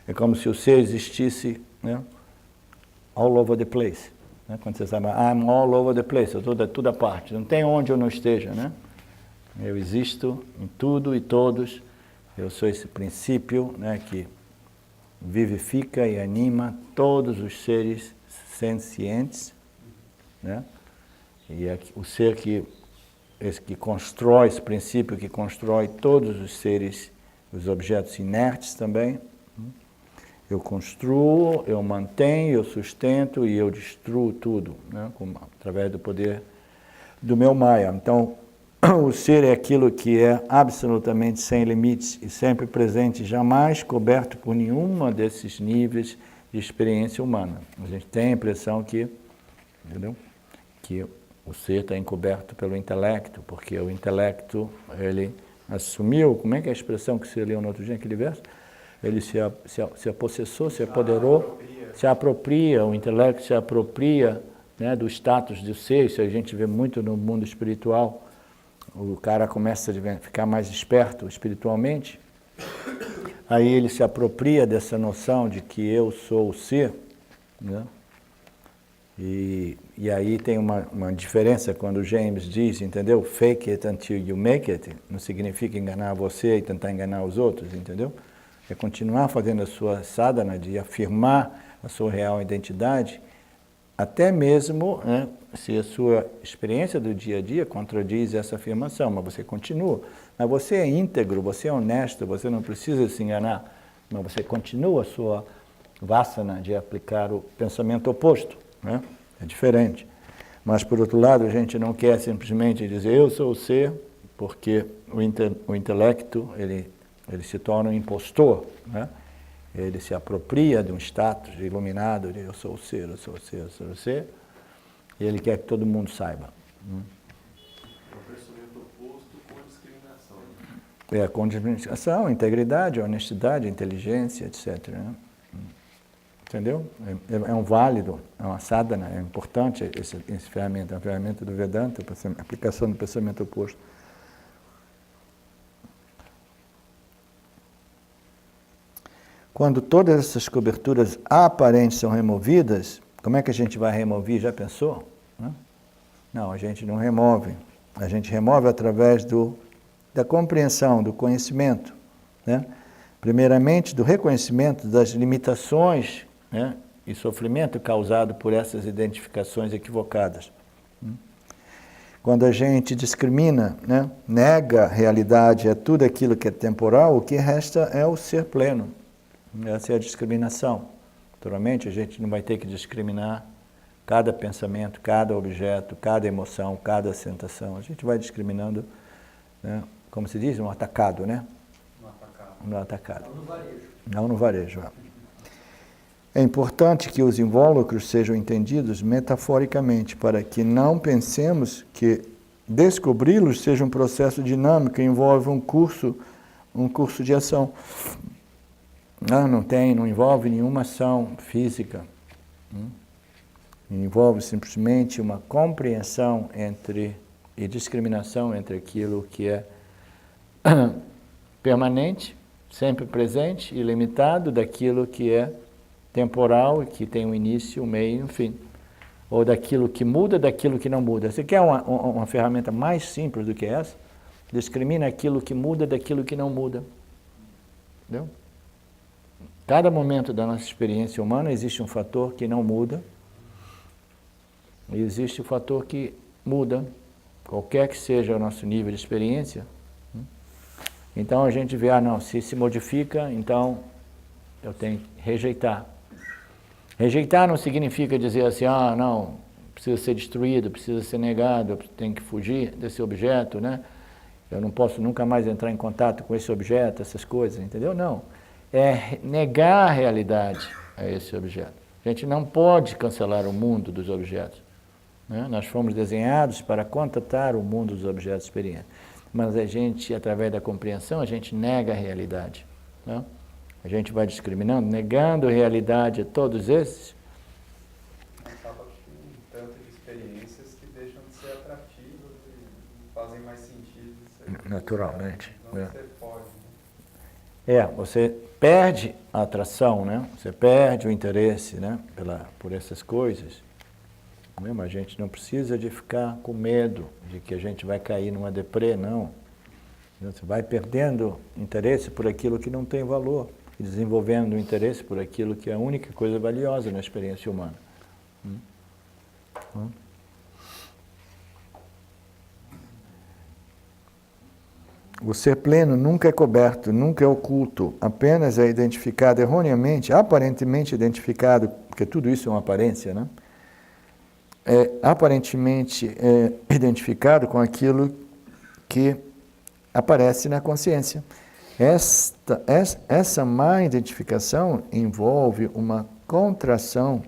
é como se o ser existisse, né, all over the place. Né? Quando você sabe, I'm all over the place, eu estou de toda parte, não tem onde eu não esteja, né? Eu existo em tudo e todos, eu sou esse princípio, né, que vivifica e anima todos os seres sencientes, né? E é o ser que constrói, esse princípio que constrói todos os seres, os objetos inertes também. Eu construo, eu mantenho, eu sustento e eu destruo tudo, né, através do poder do meu Maya. Então, o ser é aquilo que é absolutamente sem limites e sempre presente, jamais coberto por nenhuma desses níveis de experiência humana. A gente tem a impressão que, entendeu? Que o ser está encoberto pelo intelecto, porque o intelecto, ele assumiu, como é que é a expressão que você leu no outro dia, aquele verso? Ele se apossessou, se apoderou, se apropria, o intelecto se apropria, né, do status do ser. Isso a gente vê muito no mundo espiritual. O cara começa a ficar mais esperto espiritualmente, Aí ele se apropria dessa noção de que eu sou o ser, né? E aí tem uma diferença quando James diz, entendeu? Fake it until you make it. Não significa enganar você e tentar enganar os outros, entendeu? É continuar fazendo a sua sadhana de afirmar a sua real identidade, até mesmo, né, se a sua experiência do dia a dia contradiz essa afirmação, mas você continua. Mas você é íntegro, você é honesto, você não precisa se enganar, mas você continua a sua vasana de aplicar o pensamento oposto, né? É diferente. Mas, por outro lado, a gente não quer simplesmente dizer eu sou o ser, porque o intelecto ele se torna um impostor, né? Ele se apropria de um status de iluminado, de eu sou o ser, eu sou o ser, eu sou o ser, e ele quer que todo mundo saiba. É o pensamento oposto com discriminação. É, com discriminação, integridade, honestidade, inteligência, etc. Né? Entendeu? É um válido, é uma sadhana, é importante esse ferramenta, é uma ferramenta do Vedanta, a aplicação do pensamento oposto. Quando todas essas coberturas aparentes são removidas, como é que a gente vai remover? Já pensou? Não, a gente não remove. A gente remove através da compreensão, do conhecimento, né? Primeiramente, do reconhecimento das limitações, né, e sofrimento causado por essas identificações equivocadas. Quando a gente discrimina, né, nega a realidade, é tudo aquilo que é temporal, o que resta é o ser pleno. Essa é a discriminação. Naturalmente, a gente não vai ter que discriminar cada pensamento, cada objeto, cada emoção, cada sensação. A gente vai discriminando, né, como se diz, um atacado, né? No atacado. Não no varejo. Não no varejo. É importante que os invólucros sejam entendidos metaforicamente, para que não pensemos que descobri-los seja um processo dinâmico que envolve um curso de ação. Não envolve nenhuma ação física. Envolve simplesmente uma compreensão e discriminação entre aquilo que é permanente, sempre presente e limitado, daquilo que é temporal e que tem um início, um meio e um fim. Ou daquilo que muda, daquilo que não muda. Você quer uma ferramenta mais simples do que essa? Discrimina aquilo que muda daquilo que não muda. Entendeu? Cada momento da nossa experiência humana existe um fator que não muda e existe o fator que muda, qualquer que seja o nosso nível de experiência. Então a gente vê, se modifica, então eu tenho que rejeitar. Rejeitar não significa dizer assim, não, precisa ser destruído, precisa ser negado, eu tenho que fugir desse objeto, né? Eu não posso nunca mais entrar em contato com esse objeto, essas coisas, entendeu? Não. É negar a realidade a esse objeto. A gente não pode cancelar o mundo dos objetos, né? Nós fomos desenhados para contatar o mundo dos objetos experientes. Mas a gente, através da compreensão, a gente nega a realidade, né? A gente vai discriminando, negando a realidade a todos esses. Acaba com um tanto de experiências que deixam de ser atrativas e fazem mais sentido. Naturalmente. Não você pode. Você perde a atração, né? Você perde o interesse, né, por essas coisas. Mas a gente não precisa de ficar com medo de que a gente vai cair numa deprê, não. Você vai perdendo interesse por aquilo que não tem valor e desenvolvendo interesse por aquilo que é a única coisa valiosa na experiência humana. O ser pleno nunca é coberto, nunca é oculto, apenas é identificado erroneamente, aparentemente identificado, porque tudo isso é uma aparência, né? É aparentemente identificado com aquilo que aparece na consciência. Essa má identificação envolve uma contração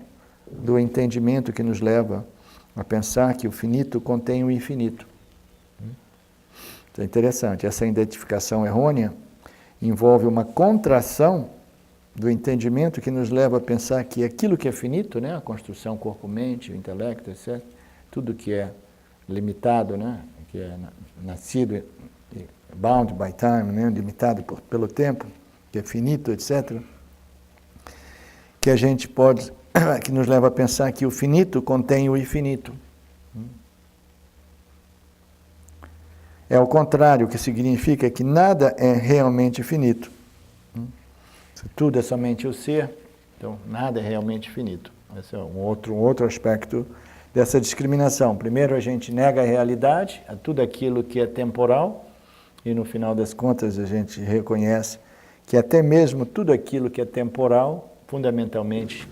do entendimento que nos leva a pensar que o finito contém o infinito. Isso é interessante. Essa identificação errônea envolve uma contração do entendimento que nos leva a pensar que aquilo que é finito, né, a construção corpo-mente, o intelecto, etc., tudo que é limitado, né, que é nascido, bound by time, né, limitado pelo tempo, que é finito, etc., que a gente pode, que nos leva a pensar que o finito contém o infinito. É o contrário, que significa que nada é realmente finito. Se tudo é somente o ser, então nada é realmente finito. Esse é um outro aspecto dessa discriminação. Primeiro, a gente nega a realidade, a tudo aquilo que é temporal, e no final das contas a gente reconhece que até mesmo tudo aquilo que é temporal, fundamentalmente,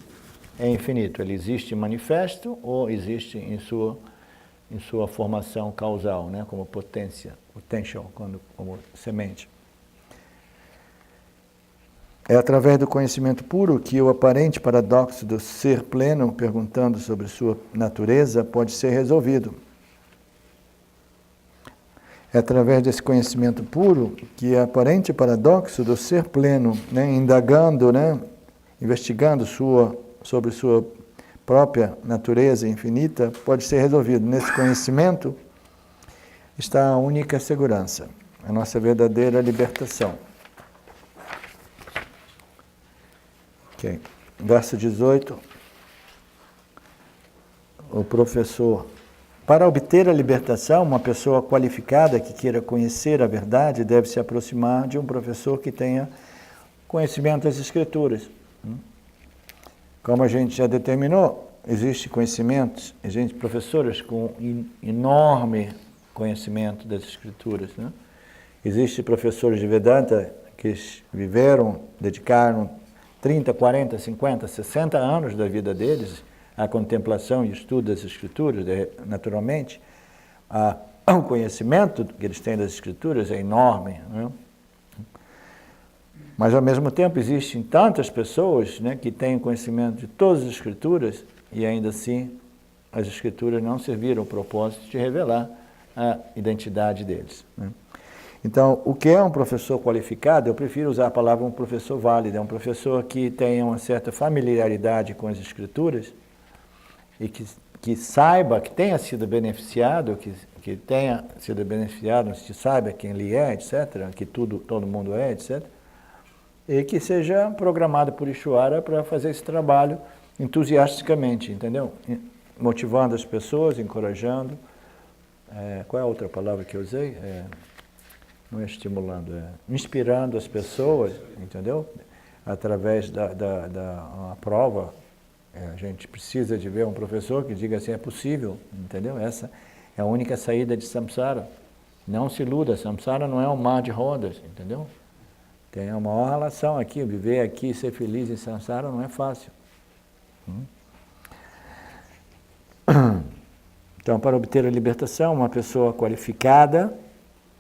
é infinito. Ele existe manifesto ou existe em sua formação causal, né, como potential, como semente. É através do conhecimento puro que o aparente paradoxo do ser pleno, perguntando sobre sua natureza, pode ser resolvido. É através desse conhecimento puro que o aparente paradoxo do ser pleno, né, indagando, né, investigando sobre sua própria natureza infinita, pode ser resolvido. Nesse conhecimento está a única segurança, a nossa verdadeira libertação. Ok. Verso 18. O professor. Para obter a libertação, uma pessoa qualificada que queira conhecer a verdade deve se aproximar de um professor que tenha conhecimento das Escrituras. Como a gente já determinou, existem conhecimentos, existem professores com enorme conhecimento das Escrituras. Né? Existem professores de Vedanta que viveram, dedicaram 30, 40, 50, 60 anos da vida deles à contemplação e estudo das Escrituras, naturalmente. O conhecimento que eles têm das Escrituras é enorme. Né? Mas, ao mesmo tempo, existem tantas pessoas, né, que têm conhecimento de todas as Escrituras e, ainda assim, as Escrituras não serviram ao propósito de revelar a identidade deles. Né? Então, o que é um professor qualificado? Eu prefiro usar a palavra um professor válido. É um professor que tenha uma certa familiaridade com as Escrituras e que saiba, que tenha sido beneficiado, que tenha sido beneficiado, que saiba quem ele é, etc., que todo mundo é, etc., e que seja programado por Ishvara para fazer esse trabalho entusiasticamente, entendeu? Motivando as pessoas, encorajando. Qual é a outra palavra que eu usei? Não é estimulando, é inspirando as pessoas, entendeu? Através da prova. A gente precisa de ver um professor que diga assim, é possível, entendeu? Essa é a única saída de samsara. Não se iluda, samsara não é um mar de rodas, entendeu? Tem uma maior relação aqui, viver aqui, ser feliz em samsara não é fácil. Então, para obter a libertação, uma pessoa qualificada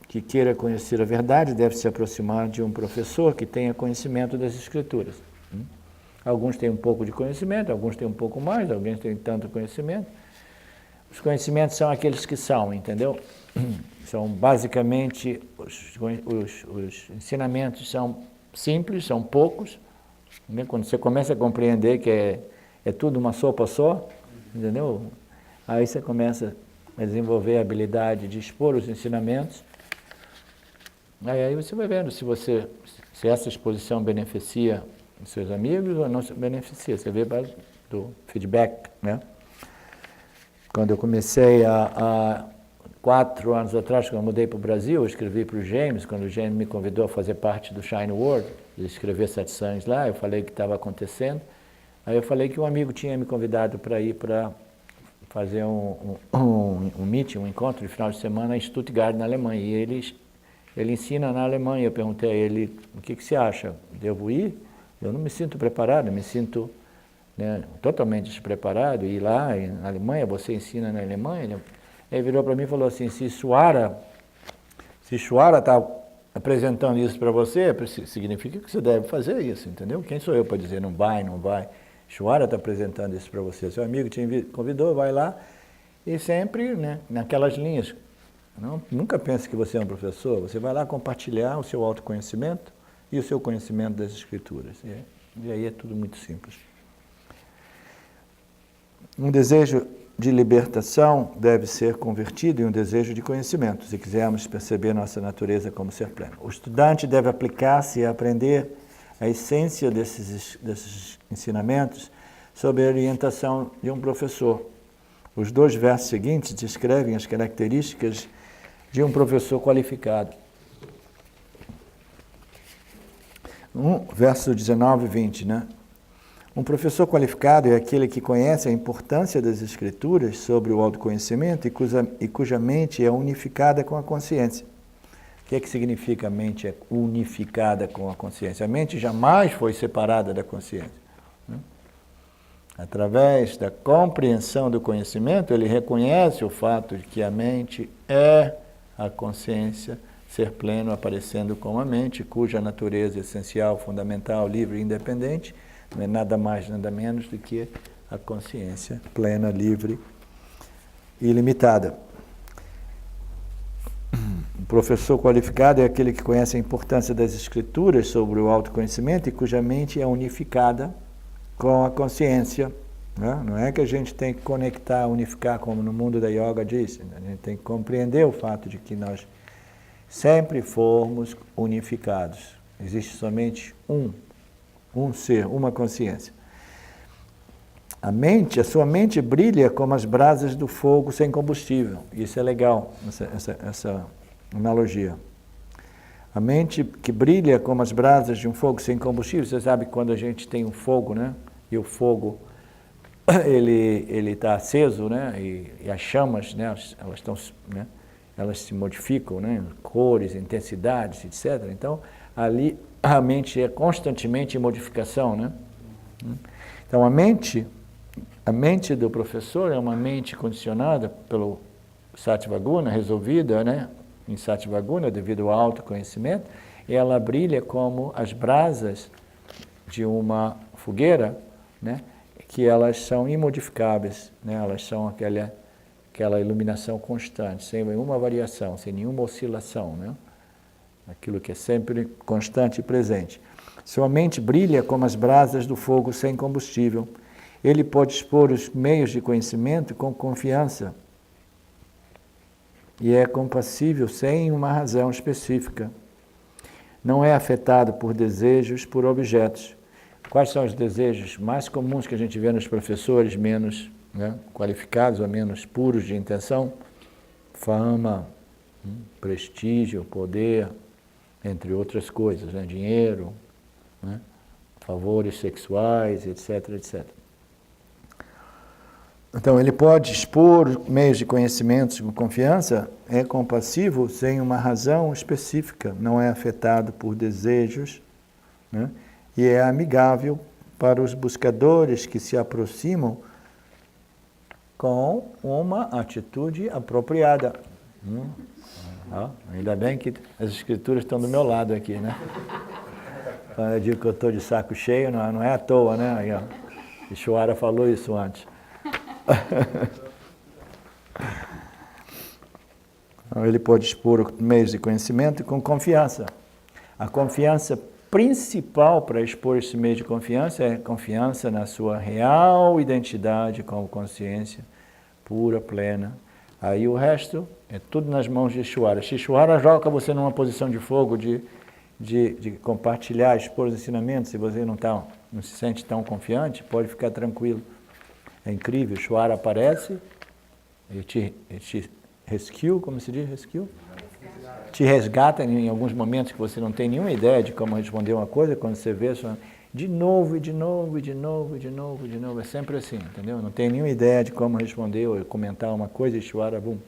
que queira conhecer a verdade deve se aproximar de um professor que tenha conhecimento das Escrituras. Alguns têm um pouco de conhecimento, alguns têm um pouco mais, alguns têm tanto conhecimento. Os conhecimentos são aqueles que são, entendeu? São basicamente, os ensinamentos são simples, são poucos. Né? Quando você começa a compreender que é tudo uma sopa só, entendeu? Aí você começa a desenvolver a habilidade de expor os ensinamentos. Aí você vai vendo se essa exposição beneficia os seus amigos ou não se beneficia. Você vê do feedback, né? Quando eu comecei 4 anos atrás, quando eu mudei para o Brasil, eu escrevi para o James, quando o James me convidou a fazer parte do Shine World, de escrever satsangs lá, eu falei que estava acontecendo. Aí eu falei que um amigo tinha me convidado para ir para fazer um meeting, um encontro de final de semana em Stuttgart, na Alemanha. E ele ensina na Alemanha. Eu perguntei a ele, o que você acha? Devo ir? Eu não me sinto preparado, me sinto, né, totalmente despreparado. Ir lá na Alemanha, você ensina na Alemanha? Ele virou para mim e falou assim, se Ishvara está apresentando isso para você, significa que você deve fazer isso, entendeu? Quem sou eu para dizer não vai, não vai? Ishvara está apresentando isso para você. Seu amigo te convidou, vai lá. E sempre, né, naquelas linhas. Nunca pense que você é um professor. Você vai lá compartilhar o seu autoconhecimento e o seu conhecimento das Escrituras. E aí é tudo muito simples. Um desejo de libertação deve ser convertido em um desejo de conhecimento, se quisermos perceber nossa natureza como ser pleno. O estudante deve aplicar-se e aprender a essência desses ensinamentos sob a orientação de um professor. Os 2 versos seguintes descrevem as características de um professor qualificado. Verso 19 e 20, né? Um professor qualificado é aquele que conhece a importância das Escrituras sobre o autoconhecimento e cuja mente é unificada com a consciência. O que é que significa a mente é unificada com a consciência? A mente jamais foi separada da consciência. Através da compreensão do conhecimento, ele reconhece o fato de que a mente é a consciência, ser pleno aparecendo como a mente, cuja natureza essencial, fundamental, livre e independente não é nada mais, nada menos do que a consciência plena, livre e ilimitada. O professor qualificado é aquele que conhece a importância das Escrituras sobre o autoconhecimento e cuja mente é unificada com a consciência. Não é que a gente tem que conectar, unificar, como no mundo da yoga diz. A gente tem que compreender o fato de que nós sempre formos unificados. Existe somente um ser, uma consciência. A sua mente brilha como as brasas do fogo sem combustível. Isso é legal, essa analogia. A mente que brilha como as brasas de um fogo sem combustível, você sabe quando a gente tem um fogo, né? E o fogo, ele está aceso, né? E as chamas, né? Elas estão, né? Elas se modificam, né? Cores, intensidades, etc. Então, ali a mente é constantemente em modificação, né? Então, a mente do professor é uma mente condicionada pelo Sattvaguna, resolvida, né? Em Sattvaguna, devido ao autoconhecimento, e ela brilha como as brasas de uma fogueira, né? Que elas são imodificáveis, né? Elas são aquela iluminação constante, sem nenhuma variação, sem nenhuma oscilação, né? Aquilo que é sempre constante e presente. Sua mente brilha como as brasas do fogo sem combustível. Ele pode expor os meios de conhecimento com confiança e é compassível sem uma razão específica. Não é afetado por desejos, por objetos. Quais são os desejos mais comuns que a gente vê nos professores menos, né, qualificados ou menos puros de intenção? Fama, prestígio, poder, entre outras coisas, né? Dinheiro, né? Favores sexuais, etc, etc. Então, ele pode expor meios de conhecimentos com confiança, é compassivo sem uma razão específica, não é afetado por desejos, né? E é amigável para os buscadores que se aproximam com uma atitude apropriada. Ainda bem que as escrituras estão do meu lado aqui, né? Quando eu digo que eu estou de saco cheio, não é à toa, né? Aí, ó, Ishwara falou isso antes. Ele pode expor meios de conhecimento com confiança. A confiança principal para expor esse meio de confiança é confiança na sua real identidade como consciência pura, plena. Aí o resto é tudo nas mãos de Ishwara. Se Ishwara joga você numa posição de fogo, de compartilhar, expor os ensinamentos, se você não se sente tão confiante, pode ficar tranquilo. É incrível, Ishwara aparece e te rescue, como se diz, rescue? Te resgata em alguns momentos que você não tem nenhuma ideia de como responder uma coisa, quando você vê, só, de novo, e de novo, e de novo, e de novo, e de novo, é sempre assim, entendeu? Não tem nenhuma ideia de como responder ou comentar uma coisa, e Ishwara, bum,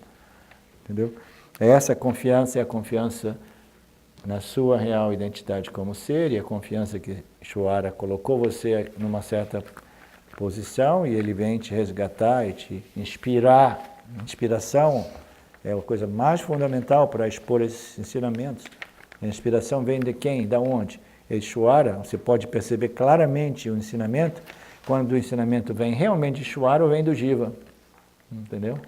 entendeu? Essa confiança é a confiança na sua real identidade como ser, e a confiança que Ishwara colocou você numa certa posição, e ele vem te resgatar e te inspirar. Inspiração é a coisa mais fundamental para expor esses ensinamentos. A inspiração vem de quem? Da onde? Ishwara. Você pode perceber claramente o ensinamento quando o ensinamento vem realmente de Ishwara ou vem do Jiva. Entendeu?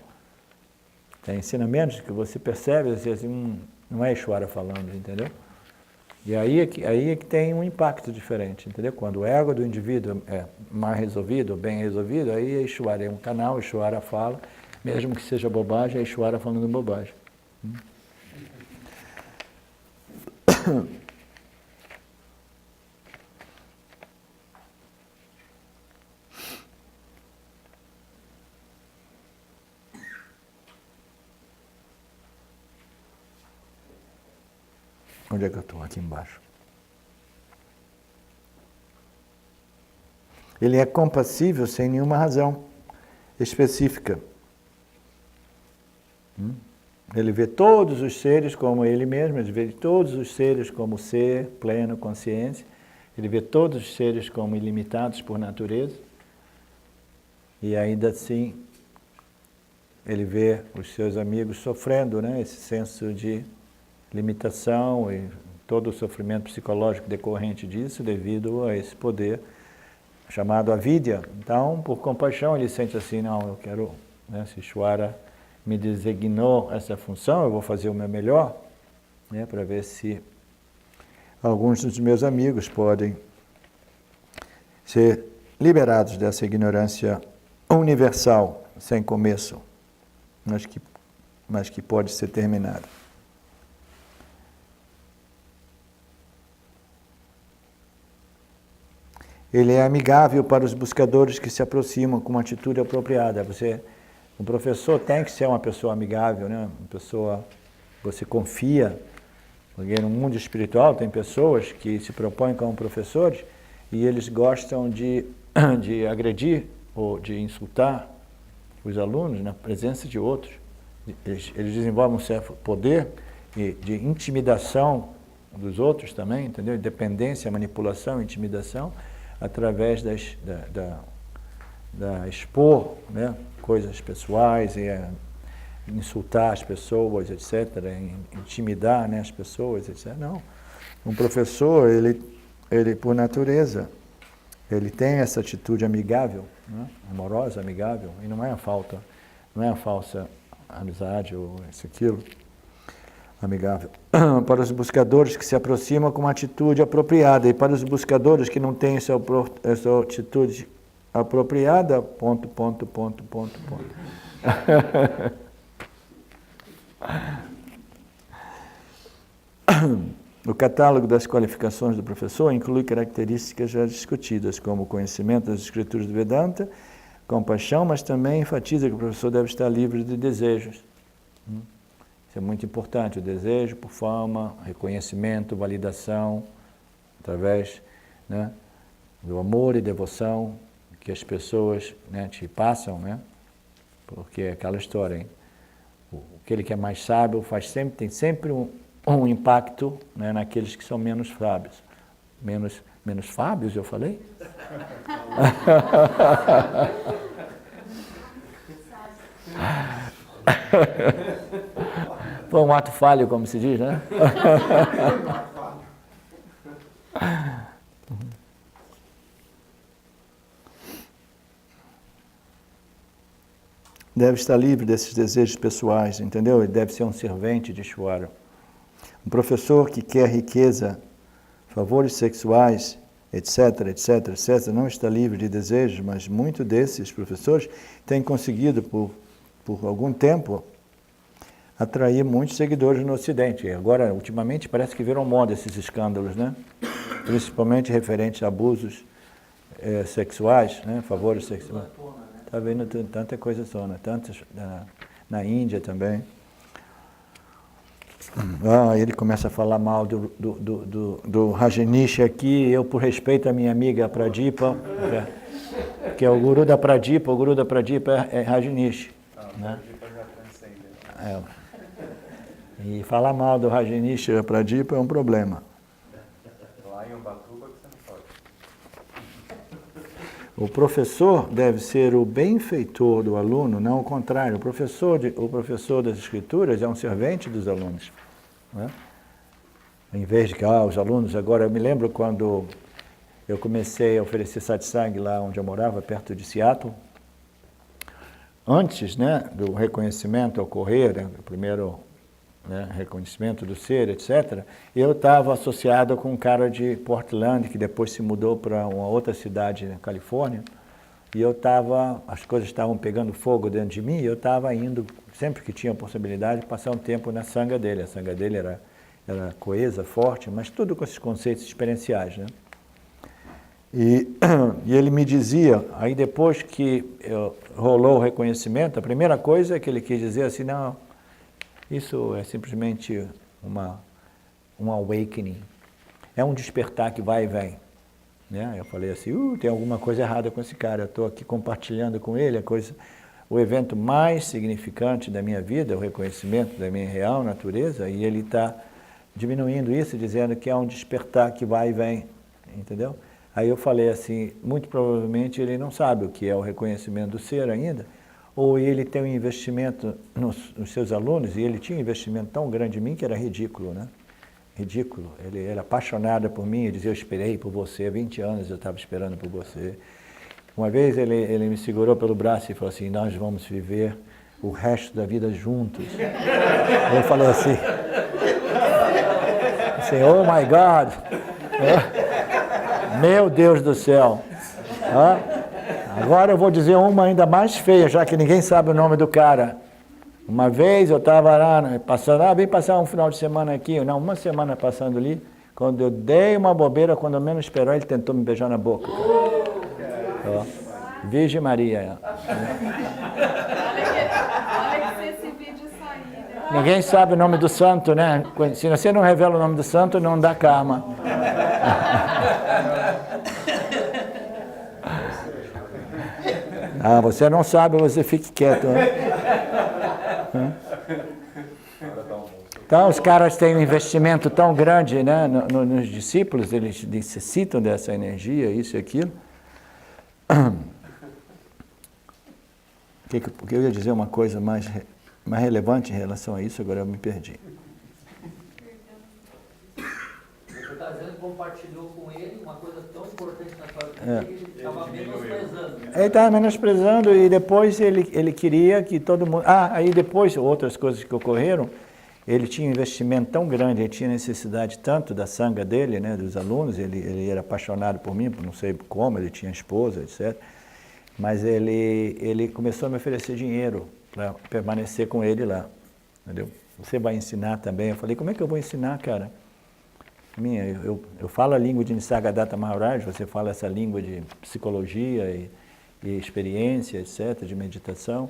Tem ensinamentos que você percebe assim, não é Ishwara falando, entendeu? E aí é que tem um impacto diferente, entendeu? Quando o ego do indivíduo é mal resolvido, bem resolvido, aí é Ishwara, é um canal, Ishwara fala, mesmo que seja bobagem, é Ishwara falando bobagem. Onde é que eu estou? Aqui embaixo. Ele é compassível sem nenhuma razão específica. Ele vê todos os seres como ele mesmo, ele vê todos os seres como ser, pleno, consciência. Ele vê todos os seres como ilimitados por natureza. E ainda assim, ele vê os seus amigos sofrendo, né? Esse senso de limitação e todo o sofrimento psicológico decorrente disso devido a esse poder chamado avidya. Então, por compaixão, ele sente assim, não, eu quero, né, se Ishvara me designou essa função, eu vou fazer o meu melhor, né, para ver se alguns dos meus amigos podem ser liberados dessa ignorância universal, sem começo, mas que pode ser terminada. Ele é amigável para os buscadores que se aproximam com uma atitude apropriada. O professor tem que ser uma pessoa amigável, né? Uma pessoa que você confia. Porque no mundo espiritual tem pessoas que se propõem como professores e eles gostam de agredir ou de insultar os alunos na presença de outros. Eles desenvolvem um certo poder de intimidação dos outros também, entendeu? Dependência, manipulação, intimidação, através da expor, né, coisas pessoais, e insultar as pessoas, etc., intimidar, né, as pessoas, etc. Não. Um professor, ele por natureza, ele tem essa atitude amigável, né, amorosa, amigável, e não é a falsa amizade ou isso, aquilo. Amigável. Para os buscadores que se aproximam com uma atitude apropriada e para os buscadores que não têm essa atitude apropriada, ... O catálogo das qualificações do professor inclui características já discutidas, como o conhecimento das escrituras do Vedanta, compaixão, mas também enfatiza que o professor deve estar livre de desejos. Isso é muito importante, o desejo por fama, reconhecimento, validação, através, né, do amor e devoção que as pessoas, né, te passam, né? Porque é aquela história, hein? Aquele que é mais sábio tem sempre um impacto, né, naqueles que são menos sábios. Menos sábios, eu falei? Foi um ato falho, como se diz, né? Deve estar livre desses desejos pessoais, entendeu? Ele deve ser um servente de Ishvara. Um professor que quer riqueza, favores sexuais, etc., etc., etc., não está livre de desejos, mas muitos desses professores têm conseguido, por algum tempo, atrair muitos seguidores no Ocidente. E agora, ultimamente, parece que viram moda esses escândalos, né? Principalmente referentes a abusos sexuais, né? Favores sexuais. Está vendo tanta coisa só, né? Tantas na Índia também. Ele começa a falar mal do Rajneesh aqui, eu, por respeito à minha amiga Pradipa, que é o guru da Pradipa, é Rajneesh. Né? E falar mal do Rajneesh e Pradipa é um problema. Lá em Ubatuba que você não pode. O professor deve ser o benfeitor do aluno, não o contrário. O professor das escrituras é um servente dos alunos. Né? Em vez de que os alunos... Agora, eu me lembro quando eu comecei a oferecer satsang lá onde eu morava, perto de Seattle. Antes, né, do reconhecimento ocorrer, né, o primeiro, né, reconhecimento do ser, etc., eu estava associado com um cara de Portland, que depois se mudou para uma outra cidade na Califórnia, e as coisas estavam pegando fogo dentro de mim, e eu estava indo, sempre que tinha a possibilidade, de passar um tempo na sangha dele. A sangha dele era coesa, forte, mas tudo com esses conceitos experienciais, né? E ele me dizia, aí depois que rolou o reconhecimento, a primeira coisa que ele quis dizer assim, não, isso é simplesmente um awakening. É um despertar que vai e vem. Né? Eu falei assim, tem alguma coisa errada com esse cara, eu estou aqui compartilhando com ele o evento mais significante da minha vida, o reconhecimento da minha real natureza, e ele está diminuindo isso, dizendo que é um despertar que vai e vem, entendeu? Aí eu falei assim, muito provavelmente ele não sabe o que é o reconhecimento do ser ainda, ou ele tem um investimento nos seus alunos, e ele tinha um investimento tão grande em mim que era ridículo, né? Ridículo. Ele era apaixonado por mim, ele dizia, eu esperei por você, 20 anos eu estava esperando por você. Uma vez ele me segurou pelo braço e falou assim, nós vamos viver o resto da vida juntos. Ele falou assim, oh my God, meu Deus do céu. Agora eu vou dizer uma ainda mais feia, já que ninguém sabe o nome do cara. Uma vez eu estava lá, passando, vem passar um final de semana aqui, não, uma semana passando ali, quando eu dei uma bobeira, quando eu menos esperou, ele tentou me beijar na boca. Virgem Maria. Olha que esse vídeo sair, né? Ninguém sabe o nome do santo, né? Se você não revela o nome do santo, não dá karma. Você não sabe, você fique quieto. Então, os caras têm um investimento tão grande, né, nos discípulos, eles necessitam dessa energia, isso e aquilo. Porque eu ia dizer uma coisa mais relevante em relação a isso, agora eu me perdi. Você está dizendo que compartilhou com ele uma coisa tão importante na sua vida que ele estava menosprezando. Ele estava menosprezando e depois ele queria que todo mundo... aí depois, outras coisas que ocorreram, ele tinha um investimento tão grande, ele tinha necessidade tanto da sanga dele, né, dos alunos, ele era apaixonado por mim, não sei como, ele tinha esposa, etc. Mas ele começou a me oferecer dinheiro para permanecer com ele lá, entendeu? Você vai ensinar também? Eu falei, como é que eu vou ensinar, cara? Eu falo a língua de Nisargadatta Maharaj, você fala essa língua de psicologia e experiência, etc., de meditação.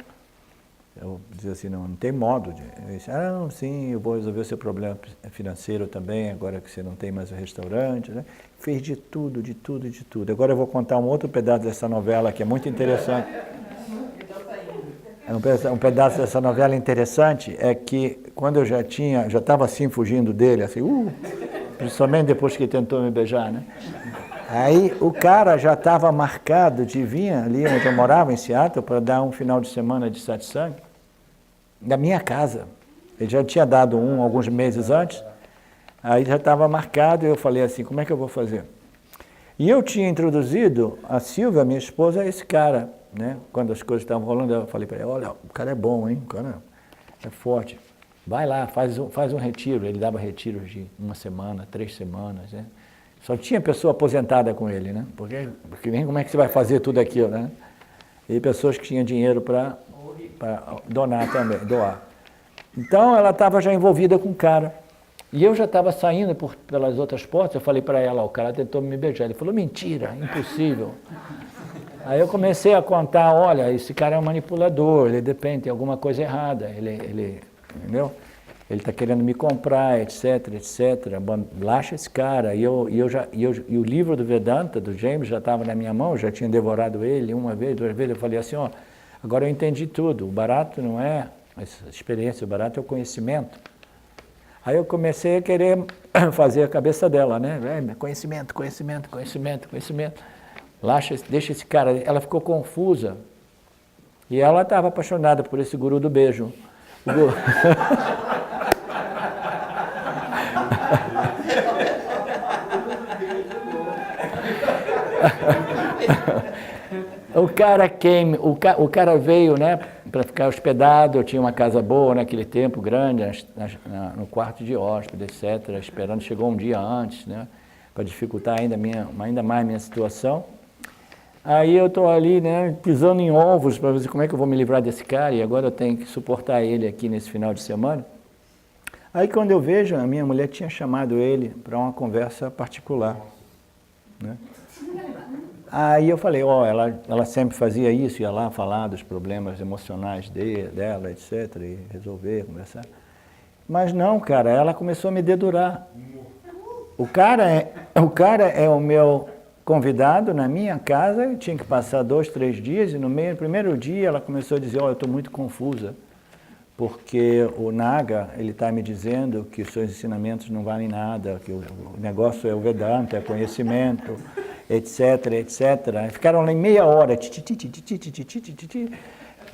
Eu dizia assim, não tem modo de... Eu disse, não, sim, eu vou resolver o seu problema financeiro também, agora que você não tem mais o restaurante, né? Fez de tudo, de tudo, de tudo. Agora eu vou contar um outro pedaço dessa novela que é muito interessante. Um pedaço dessa novela interessante é que quando eu já estava assim fugindo dele, assim, principalmente depois que ele tentou me beijar, né? Aí o cara já estava marcado de vir ali onde eu morava, em Seattle, para dar um final de semana de satsang, da minha casa. Ele já tinha dado alguns meses antes, aí já estava marcado e eu falei assim, como é que eu vou fazer? E eu tinha introduzido a Silvia, minha esposa, a esse cara, né? Quando as coisas estavam rolando, eu falei para ele, olha, o cara é bom, hein? O cara é forte. Vai lá, faz um retiro. Ele dava retiros de 1 semana, 3 semanas, né? Só tinha pessoa aposentada com ele, né? Porque nem como é que você vai fazer tudo aquilo, né? E pessoas que tinham dinheiro para doar também, doar. Então, ela estava já envolvida com o cara. E eu já estava saindo pelas outras portas, eu falei para ela, o cara tentou me beijar. Ele falou, mentira, impossível. Aí eu comecei a contar, olha, esse cara é um manipulador, ele depende, tem alguma coisa errada, ele entendeu? Ele está querendo me comprar, etc, etc. Laxa esse cara. E o livro do Vedanta, do James, já estava na minha mão, já tinha devorado ele uma vez, 2 vezes. Eu falei assim, agora eu entendi tudo. O barato não é essa experiência, o barato é o conhecimento. Aí eu comecei a querer fazer a cabeça dela, né? Conhecimento, conhecimento, conhecimento, conhecimento. Laxa, deixa esse cara. Ela ficou confusa. E ela estava apaixonada por esse guru do beijo. O cara veio, né, para ficar hospedado. Eu tinha uma casa boa naquele tempo, grande, no quarto de hóspede, etc., esperando. Chegou um dia antes, né, para dificultar ainda mais minha situação. Aí eu estou ali, né, pisando em ovos para ver como é que eu vou me livrar desse cara, e agora eu tenho que suportar ele aqui nesse final de semana. Aí quando eu vejo, a minha mulher tinha chamado ele para uma conversa particular, né? Aí eu falei, ela sempre fazia isso, ia lá falar dos problemas emocionais dela, etc., e resolver, conversar. Mas não, cara, ela começou a me dedurar. O cara é o meu convidado na minha casa, eu tinha que passar 2, 3 dias, e no primeiro dia ela começou a dizer, eu estou muito confusa, porque o Naga, ele está me dizendo que os seus ensinamentos não valem nada, que o negócio é o Vedanta, é conhecimento, etc, etc. Ficaram lá em meia hora,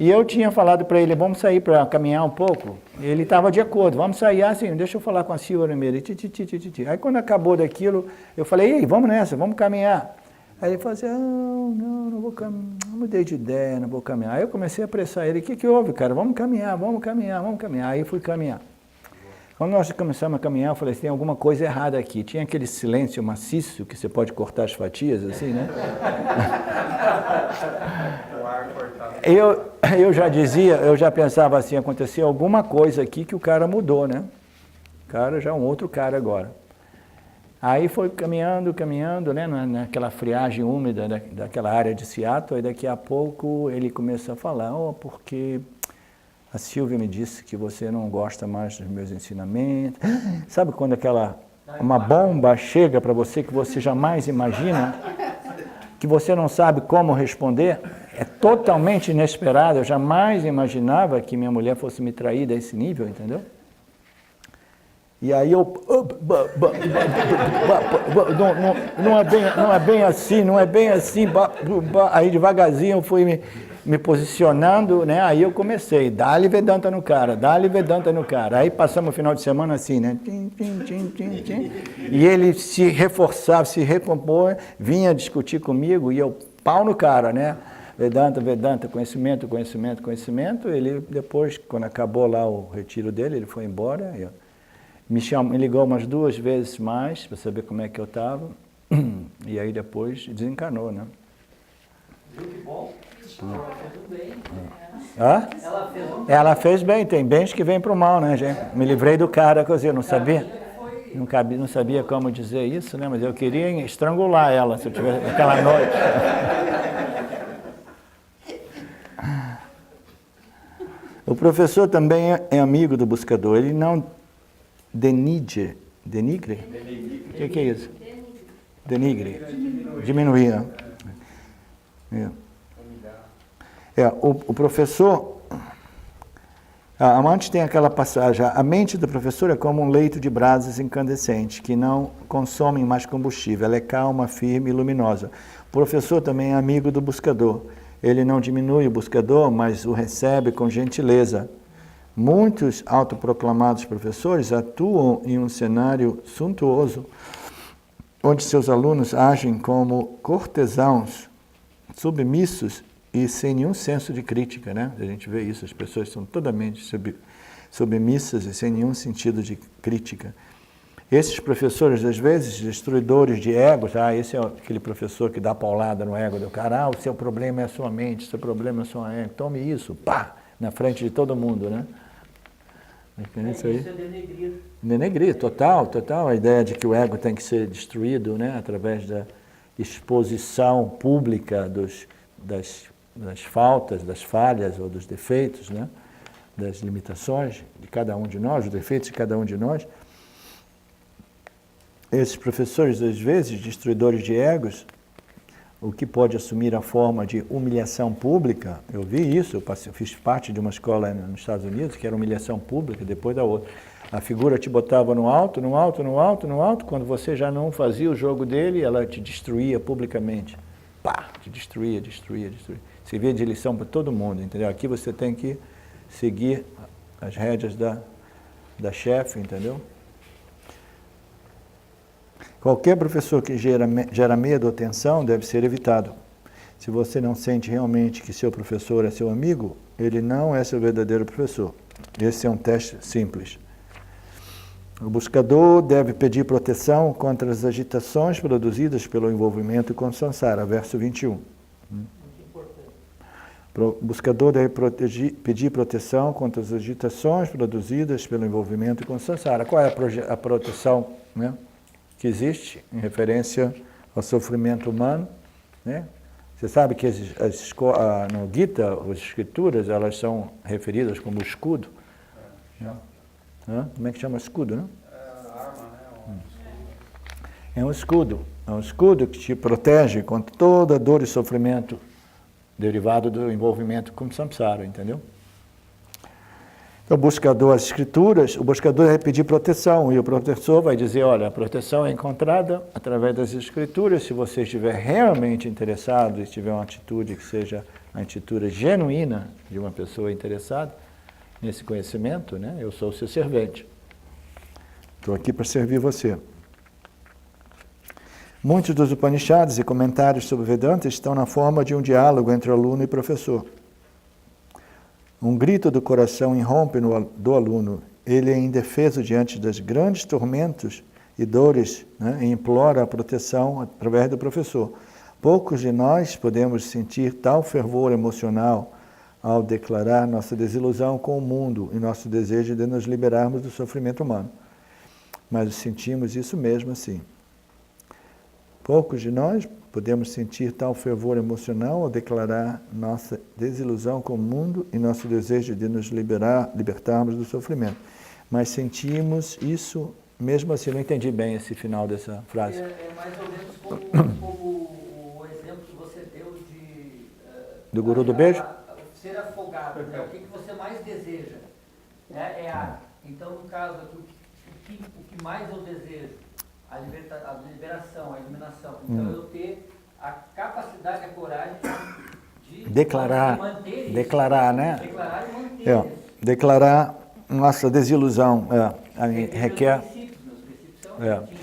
e eu tinha falado para ele, vamos sair para caminhar um pouco. Ele estava de acordo, vamos sair, assim, deixa eu falar com a Silvia primeiro. Aí quando acabou daquilo, eu falei, ei, vamos nessa, vamos caminhar. Aí ele falou assim, não vou caminhar, não mudei de ideia, não vou caminhar. Aí eu comecei a apressar ele, o que houve, cara? Vamos caminhar. Aí fui caminhar. Quando nós começamos a caminhar, eu falei, tem alguma coisa errada aqui. Tinha aquele silêncio maciço que você pode cortar as fatias, assim, né? Eu já dizia, eu já pensava assim, aconteceu alguma coisa aqui que o cara mudou, né? O cara já é um outro cara agora. Aí foi caminhando, né, naquela friagem úmida daquela área de Seattle, e daqui a pouco ele começou a falar, porque a Silvia me disse que você não gosta mais dos meus ensinamentos. Sabe quando uma bomba chega para você que você jamais imagina, que você não sabe como responder? É totalmente inesperado, eu jamais imaginava que minha mulher fosse me trair desse nível, entendeu? E aí eu... Não é bem assim. Aí devagarzinho eu fui me posicionando, né? Aí eu comecei, dá-lhe Vedanta no cara. Aí passamos o final de semana assim, né? E ele se reforçava, se recompor, vinha discutir comigo e eu, pau no cara, né? Vedanta, conhecimento. Ele depois, quando acabou lá o retiro dele, ele foi embora. Me ligou umas 2 vezes mais para saber como é que eu estava. E aí depois desencanou, né? Viu que bom? Ela fez um bem. Hã? Ela fez um bem. Ela fez bem, tem bens que vêm para o mal, né, gente? Me livrei do cara, quer dizer, não sabia como dizer isso, né? Mas eu queria estrangular ela se eu tivesse naquela noite. O professor também é amigo do buscador, ele não denigre? O que é isso? Denigre. Diminuir. O professor, antes tem aquela passagem, a mente do professor é como um leito de brasas incandescentes, que não consomem mais combustível, ela é calma, firme e luminosa. O professor também é amigo do buscador. Ele não diminui o buscador, mas o recebe com gentileza. Muitos autoproclamados professores atuam em um cenário suntuoso, onde seus alunos agem como cortesãos, submissos e sem nenhum senso de crítica, né? A gente vê isso, as pessoas são totalmente submissas e sem nenhum sentido de crítica. Esses professores, às vezes, destruidores de egos, esse é aquele professor que dá paulada no ego do cara, o seu problema é a sua mente, o seu problema é a sua ego, tome isso, pá, na frente de todo mundo, né? Isso aí. Isso é denegrir. Denegrir, total, a ideia de que o ego tem que ser destruído, né, através da exposição pública das faltas, das falhas ou dos defeitos, né, das limitações de cada um de nós, os defeitos de cada um de nós. Esses professores, às vezes, destruidores de egos, o que pode assumir a forma de humilhação pública, eu vi isso, eu fiz parte de uma escola nos Estados Unidos, que era humilhação pública, depois da outra. A figura te botava no alto, quando você já não fazia o jogo dele, ela te destruía publicamente. Pá, te destruía. Servia de lição para todo mundo, entendeu? Aqui você tem que seguir as rédeas da chefe, entendeu? Qualquer professor que gera medo ou tensão deve ser evitado. Se você não sente realmente que seu professor é seu amigo, ele não é seu verdadeiro professor. Esse é um teste simples. O buscador deve pedir proteção contra as agitações produzidas pelo envolvimento com samsara, verso 21. O buscador deve pedir proteção contra as agitações produzidas pelo envolvimento com samsara. Qual é a proteção, né, que existe em referência ao sofrimento humano, né? Você sabe que no Gita, as escrituras, elas são referidas como escudo, né? Como é que chama? Escudo, né? É arma, né? É um escudo. É um escudo que te protege contra toda dor e sofrimento derivado do envolvimento com samsara, entendeu? Então, o buscador, as escrituras, o buscador vai pedir proteção e o professor vai dizer, olha, a proteção é encontrada através das escrituras, se você estiver realmente interessado e tiver uma atitude que seja a atitude genuína de uma pessoa interessada nesse conhecimento, né? Eu sou o seu servente. Estou aqui para servir você. Muitos dos Upanishads e comentários sobre Vedanta estão na forma de um diálogo entre aluno e professor. Um grito do coração irrompe do aluno. Ele é indefeso diante dos grandes tormentos e dores, né, e implora a proteção através do professor. Poucos de nós podemos sentir tal fervor emocional ao declarar nossa desilusão com o mundo e nosso desejo de nos liberarmos do sofrimento humano. Mas sentimos isso mesmo assim. Poucos de nós podemos sentir tal fervor emocional ao declarar nossa desilusão com o mundo e nosso desejo de nos libertarmos do sofrimento. Mas sentimos isso mesmo assim. Não entendi bem esse final dessa frase. É mais ou menos como o exemplo que você deu de... do guru do beijo? Ser afogado, né? O que você mais deseja? É ar. Então, no caso aqui, o que mais eu desejo? A liberação, a iluminação. Então, eu ter a capacidade, a coragem de declarar, manter isso. Declarar, né? Declarar e manter isso. Declarar nossa desilusão. Requer. Meus princípios são atingir.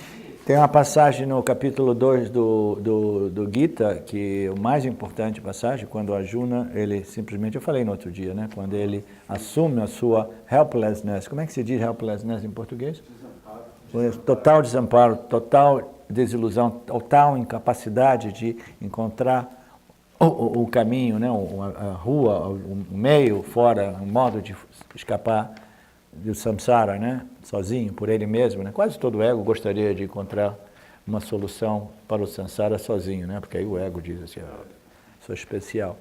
Tem uma passagem no capítulo 2 do Gita, que é o mais importante passagem, quando Arjuna, ele simplesmente, eu falei no outro dia, né? Quando ele assume a sua helplessness. Como é que se diz helplessness em português? Total desamparo, total desilusão, total incapacidade de encontrar o caminho, né? A rua, o meio, fora, um modo de escapar do samsara, né? Sozinho, por ele mesmo. Né? Quase todo ego gostaria de encontrar uma solução para o samsara sozinho, né? Porque aí o ego diz assim, sou especial.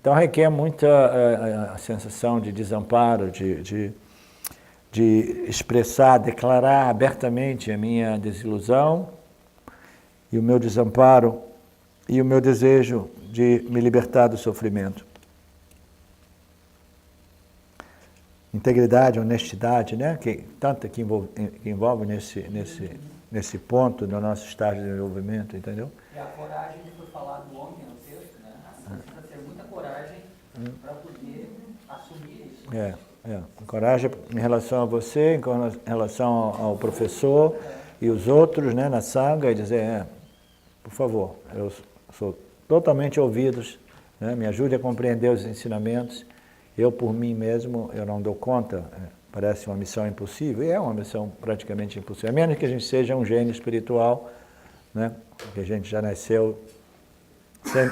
Então requer muita a sensação de desamparo, de expressar, declarar abertamente a minha desilusão e o meu desamparo e o meu desejo de me libertar do sofrimento. Integridade, honestidade, né? Que envolve nesse ponto do nosso estágio de desenvolvimento, entendeu? E a coragem que foi falado ontem no texto, né? Precisa ter muita coragem para poder assumir isso. Coragem em relação a você, em relação ao professor e os outros, né, na sangha, e dizer, por favor, eu sou totalmente ouvidos, né, me ajude a compreender os ensinamentos, eu por mim mesmo, eu não dou conta, parece uma missão impossível, e é uma missão praticamente impossível, a menos que a gente seja um gênio espiritual, né, que a gente já nasceu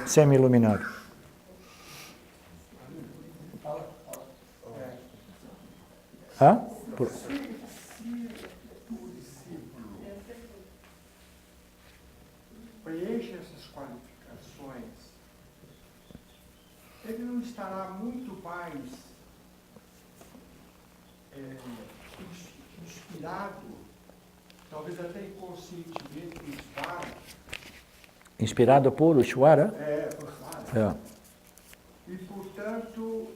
semi-iluminado. Preenche essas qualificações, ele não estará muito mais inspirado, talvez até inconscientemente, no Svara. Inspirado por Ishvara? Por Svara. E, portanto,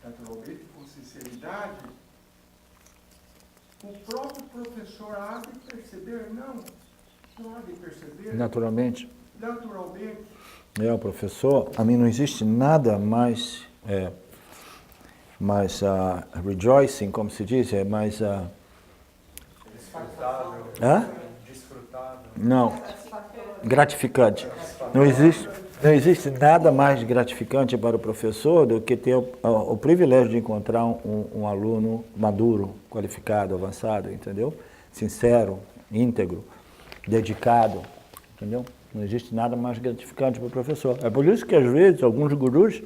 naturalmente, com sinceridade, o próprio professor há de perceber, não há de perceber. Naturalmente. Naturalmente. O professor, a mim não existe nada mais, rejoicing, como se diz, mais... Desfrutável. Desfrutável. Não, gratificante. Não existe nada mais gratificante para o professor do que ter o privilégio de encontrar um aluno maduro, qualificado, avançado, entendeu? Sincero, íntegro, dedicado, entendeu? Não existe nada mais gratificante para o professor. É por isso que, às vezes, alguns gurus,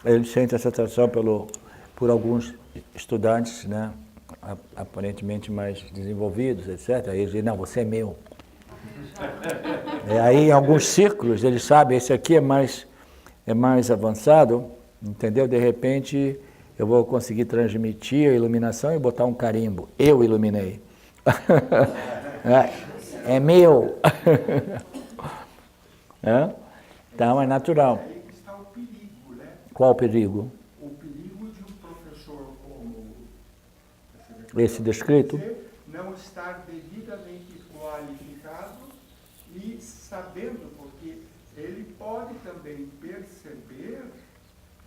eles sentem essa atração por alguns estudantes, né, aparentemente mais desenvolvidos, etc. Aí eles dizem, não, você é meu. Aí, em alguns círculos, eles sabem, esse aqui é mais avançado, entendeu? De repente, eu vou conseguir transmitir a iluminação e botar um carimbo. Eu iluminei. É meu. Então é natural. Aí que está o perigo, né? Qual o perigo? O perigo de um professor como Esse descrito? não estar devidamente qualificado e sabendo, porque ele pode também perceber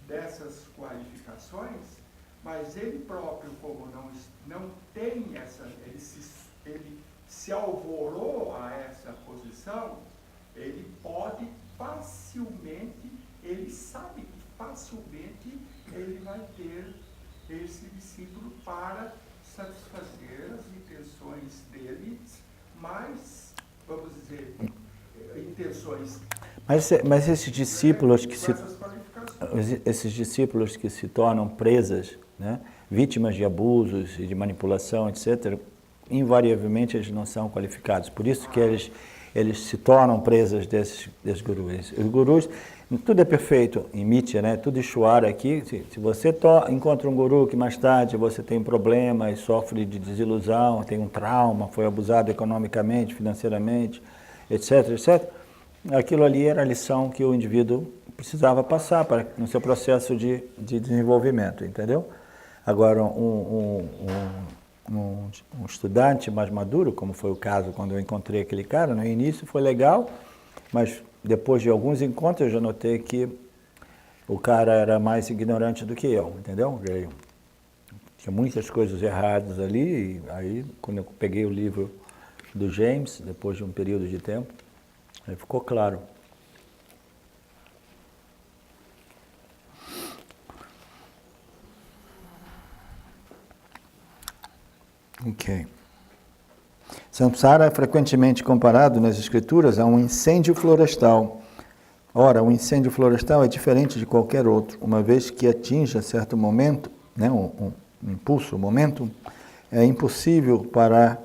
dessas qualificações, mas ele próprio, como não tem essa, ele se alvorou a essa posição, ele pode facilmente, ele sabe que facilmente ele vai ter esse discípulo para satisfazer as intenções dele, mas, vamos dizer, intenções... Mas esses discípulos que essas se tornam presas, né, vítimas de abusos e de manipulação, etc., invariavelmente eles não são qualificados. Por isso que eles se tornam presas desses gurus. Os gurus, tudo é perfeito em Mitya, né? Tudo Ishwara aqui. Se você encontra um guru que mais tarde você tem problemas, sofre de desilusão, tem um trauma, foi abusado economicamente, financeiramente, etc., etc., aquilo ali era a lição que o indivíduo precisava passar no seu processo de desenvolvimento, entendeu? Agora, um estudante mais maduro, como foi o caso quando eu encontrei aquele cara, no início foi legal, mas depois de alguns encontros eu já notei que o cara era mais ignorante do que eu, entendeu? Tinha muitas coisas erradas ali, e aí quando eu peguei o livro do James, depois de um período de tempo, aí ficou claro. Ok. Samsara é frequentemente comparado nas escrituras a um incêndio florestal. Ora, um incêndio florestal é diferente de qualquer outro, uma vez que atinja certo momento, né, um impulso, um momento, é impossível parar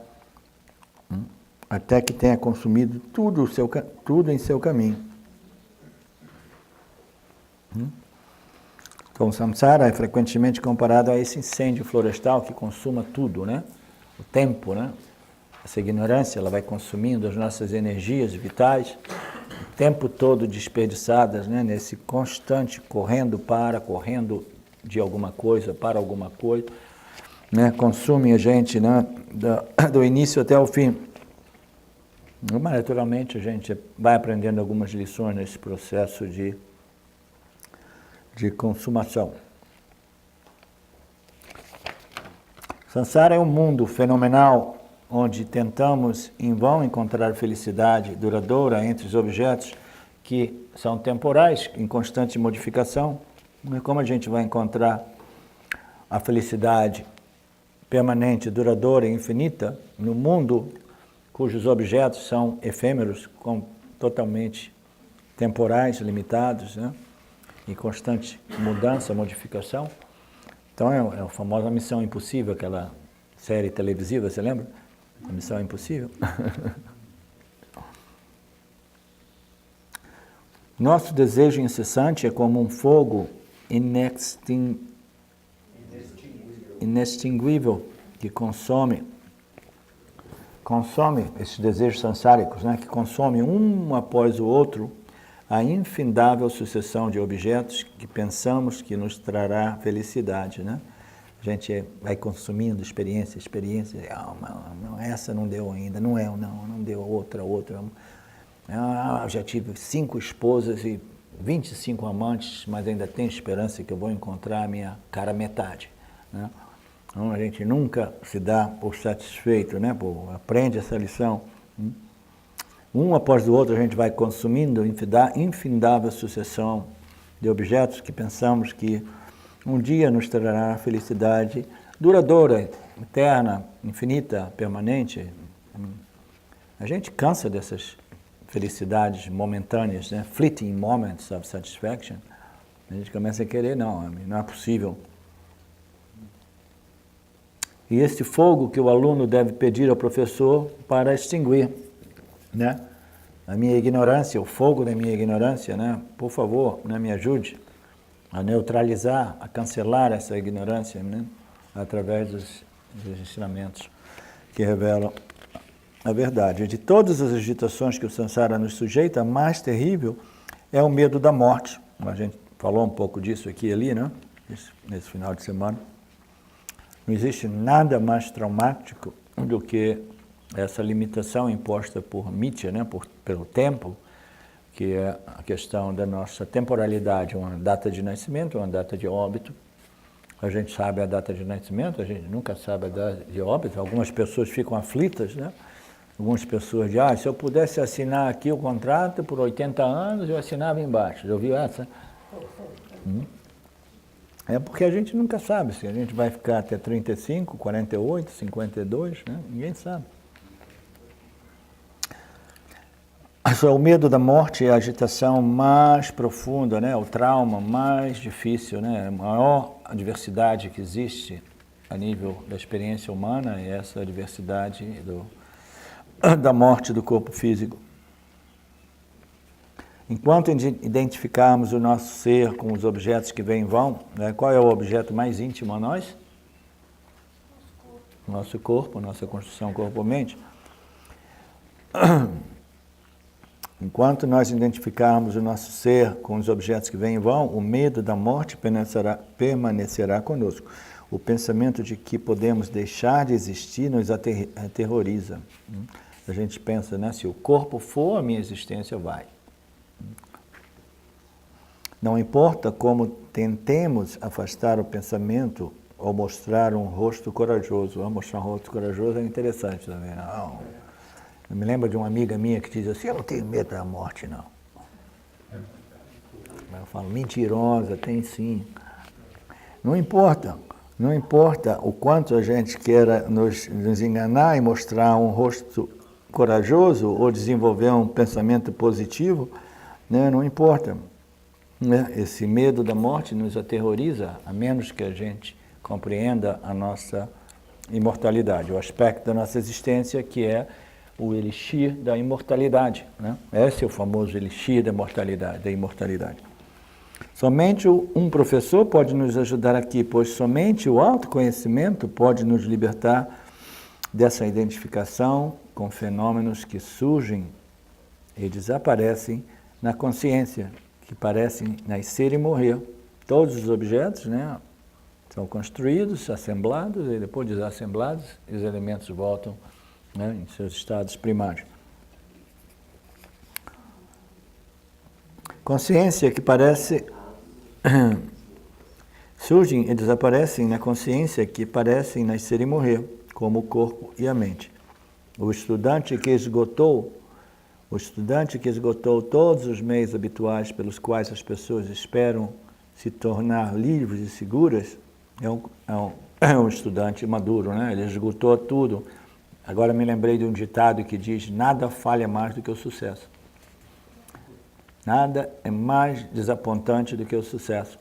até que tenha consumido tudo em seu caminho. Então, o samsara é frequentemente comparado a esse incêndio florestal que consuma tudo, né? O tempo, né? Essa ignorância, ela vai consumindo as nossas energias vitais, o tempo todo desperdiçadas, né? Nesse constante correndo de alguma coisa para alguma coisa, né? Consumem a gente, né? Do início até o fim. Mas, naturalmente, a gente vai aprendendo algumas lições nesse processo de consumação. Sansara é um mundo fenomenal onde tentamos em vão encontrar felicidade duradoura entre os objetos que são temporais, em constante modificação. Como a gente vai encontrar a felicidade permanente, duradoura e infinita no mundo cujos objetos são efêmeros, totalmente temporais, limitados, né? Em constante mudança, modificação? Então é a famosa Missão Impossível, aquela série televisiva, você lembra? A Missão Impossível. Nosso desejo incessante é como um fogo inextinguível que consome esses desejos sansáricos, né? Que consome um após o outro a infindável sucessão de objetos que pensamos que nos trará felicidade, né? A gente vai consumindo experiência, não, essa não deu ainda, não deu outra. Eu já tive 5 esposas e 25 amantes, mas ainda tenho esperança que eu vou encontrar a minha cara metade, né? Então a gente nunca se dá por satisfeito, né? Aprende essa lição. Um após o outro a gente vai consumindo infindável sucessão de objetos que pensamos que um dia nos trará felicidade duradoura, eterna, infinita, permanente. A gente cansa dessas felicidades momentâneas, né? Fleeting moments of satisfaction. A gente começa a querer, não é possível. E esse fogo que o aluno deve pedir ao professor para extinguir, né? A minha ignorância, o fogo da minha ignorância, né? Por favor, né? Me ajude. a neutralizar, a cancelar essa ignorância, né? Através dos ensinamentos que revelam a verdade. De todas as agitações que o samsara nos sujeita, a mais terrível é o medo da morte. A gente falou um pouco disso aqui e ali, né? Nesse final de semana. Não existe nada mais traumático do que essa limitação imposta por Mithya, né? Pelo tempo, que é a questão da nossa temporalidade, uma data de nascimento, uma data de óbito. A gente sabe a data de nascimento, a gente nunca sabe a data de óbito. Algumas pessoas ficam aflitas, né? Algumas pessoas dizem, se eu pudesse assinar aqui o contrato por 80 anos, eu assinava embaixo. Já ouviu essa? É porque a gente nunca sabe se a gente vai ficar até 35, 48, 52, né? Ninguém sabe. O medo da morte é a agitação mais profunda, né? O trauma mais difícil, né? A maior adversidade que existe a nível da experiência humana é essa adversidade da morte do corpo físico. Enquanto identificarmos o nosso ser com os objetos que vêm e vão, né? Qual é o objeto mais íntimo a nós? Nosso corpo, nossa construção corpo-mente. Enquanto nós identificarmos o nosso ser com os objetos que vêm e vão, o medo da morte permanecerá conosco. O pensamento de que podemos deixar de existir nos aterroriza. A gente pensa, né? Se o corpo for, a minha existência vai. Não importa como tentemos afastar o pensamento ou mostrar um rosto corajoso. Mostrar um rosto corajoso é interessante também. Não. Eu me lembro de uma amiga minha que diz assim, eu não tenho medo da morte, não. Eu falo, mentirosa, tem sim. Não importa o quanto a gente queira nos enganar e mostrar um rosto corajoso ou desenvolver um pensamento positivo, né? Não importa. Né? Esse medo da morte nos aterroriza, a menos que a gente compreenda a nossa imortalidade, o aspecto da nossa existência que é o elixir da imortalidade. Né? Esse é o famoso elixir da imortalidade. Somente um professor pode nos ajudar aqui, pois somente o autoconhecimento pode nos libertar dessa identificação com fenômenos que surgem e desaparecem na consciência, que parecem nascer e morrer. Todos os objetos, né, são construídos, assemblados e depois desassemblados, e os elementos voltam, né, em seus estados primários. Consciência que parece surgem e desaparecem na consciência que parecem nascer e morrer, como o corpo e a mente. O estudante que esgotou todos os meios habituais pelos quais as pessoas esperam se tornar livres e seguras é um estudante maduro, né? Ele esgotou tudo. Agora me lembrei de um ditado que diz, nada falha mais do que o sucesso. Nada é mais desapontante do que o sucesso.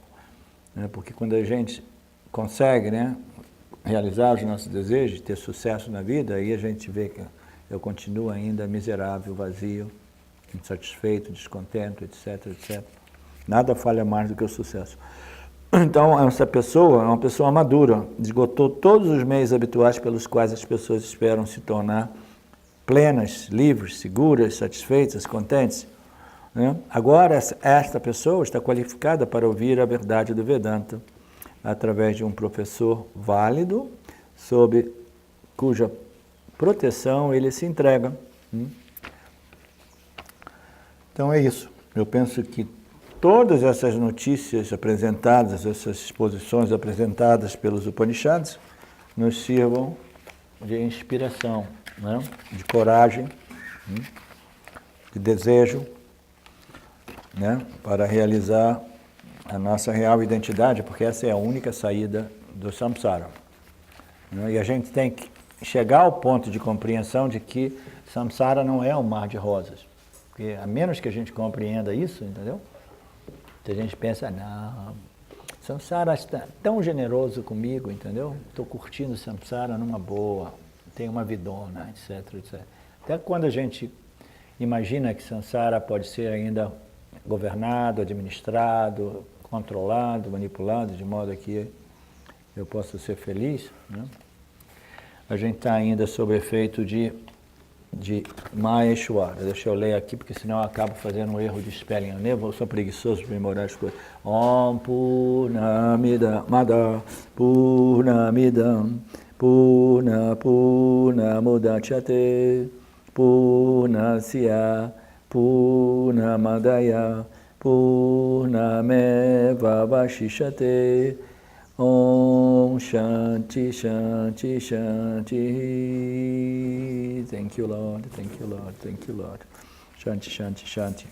Né? Porque quando a gente consegue, né, realizar os nossos desejos, ter sucesso na vida, aí a gente vê que eu continuo ainda miserável, vazio, insatisfeito, descontente, etc, etc. Nada falha mais do que o sucesso. Então, essa pessoa é uma pessoa madura, esgotou todos os meios habituais pelos quais as pessoas esperam se tornar plenas, livres, seguras, satisfeitas, contentes. Né? Agora, esta pessoa está qualificada para ouvir a verdade do Vedanta através de um professor válido, sob cuja proteção ele se entrega. Então é isso. Eu penso que todas essas notícias apresentadas, essas exposições apresentadas pelos Upanishads, nos sirvam de inspiração, né? De coragem, de desejo, né? Para realizar a nossa real identidade, porque essa é a única saída do samsara. Né? E a gente tem que chegar ao ponto de compreensão de que samsara não é um mar de rosas. Porque a menos que a gente compreenda isso, entendeu? Se a gente pensa, não, samsara está tão generoso comigo, entendeu? Estou curtindo samsara numa boa, tenho uma vidona, etc, etc. Até quando a gente imagina que samsara pode ser ainda governado, administrado, controlado, manipulado, de modo que eu possa ser feliz, né? A gente está ainda sob efeito de Maheshwara. Deixa eu ler aqui, porque senão eu acabo fazendo um erro de spelling. Eu sou preguiçoso para memorar as coisas. Om Purnamidam Mada Purnamidam Purnamudachyate Purnasya Purnamadaya Purnameva Vashishate Om Shanti Shanti Shanti. Thank you, Lord. Thank you, Lord. Thank you, Lord. Shanti Shanti Shanti.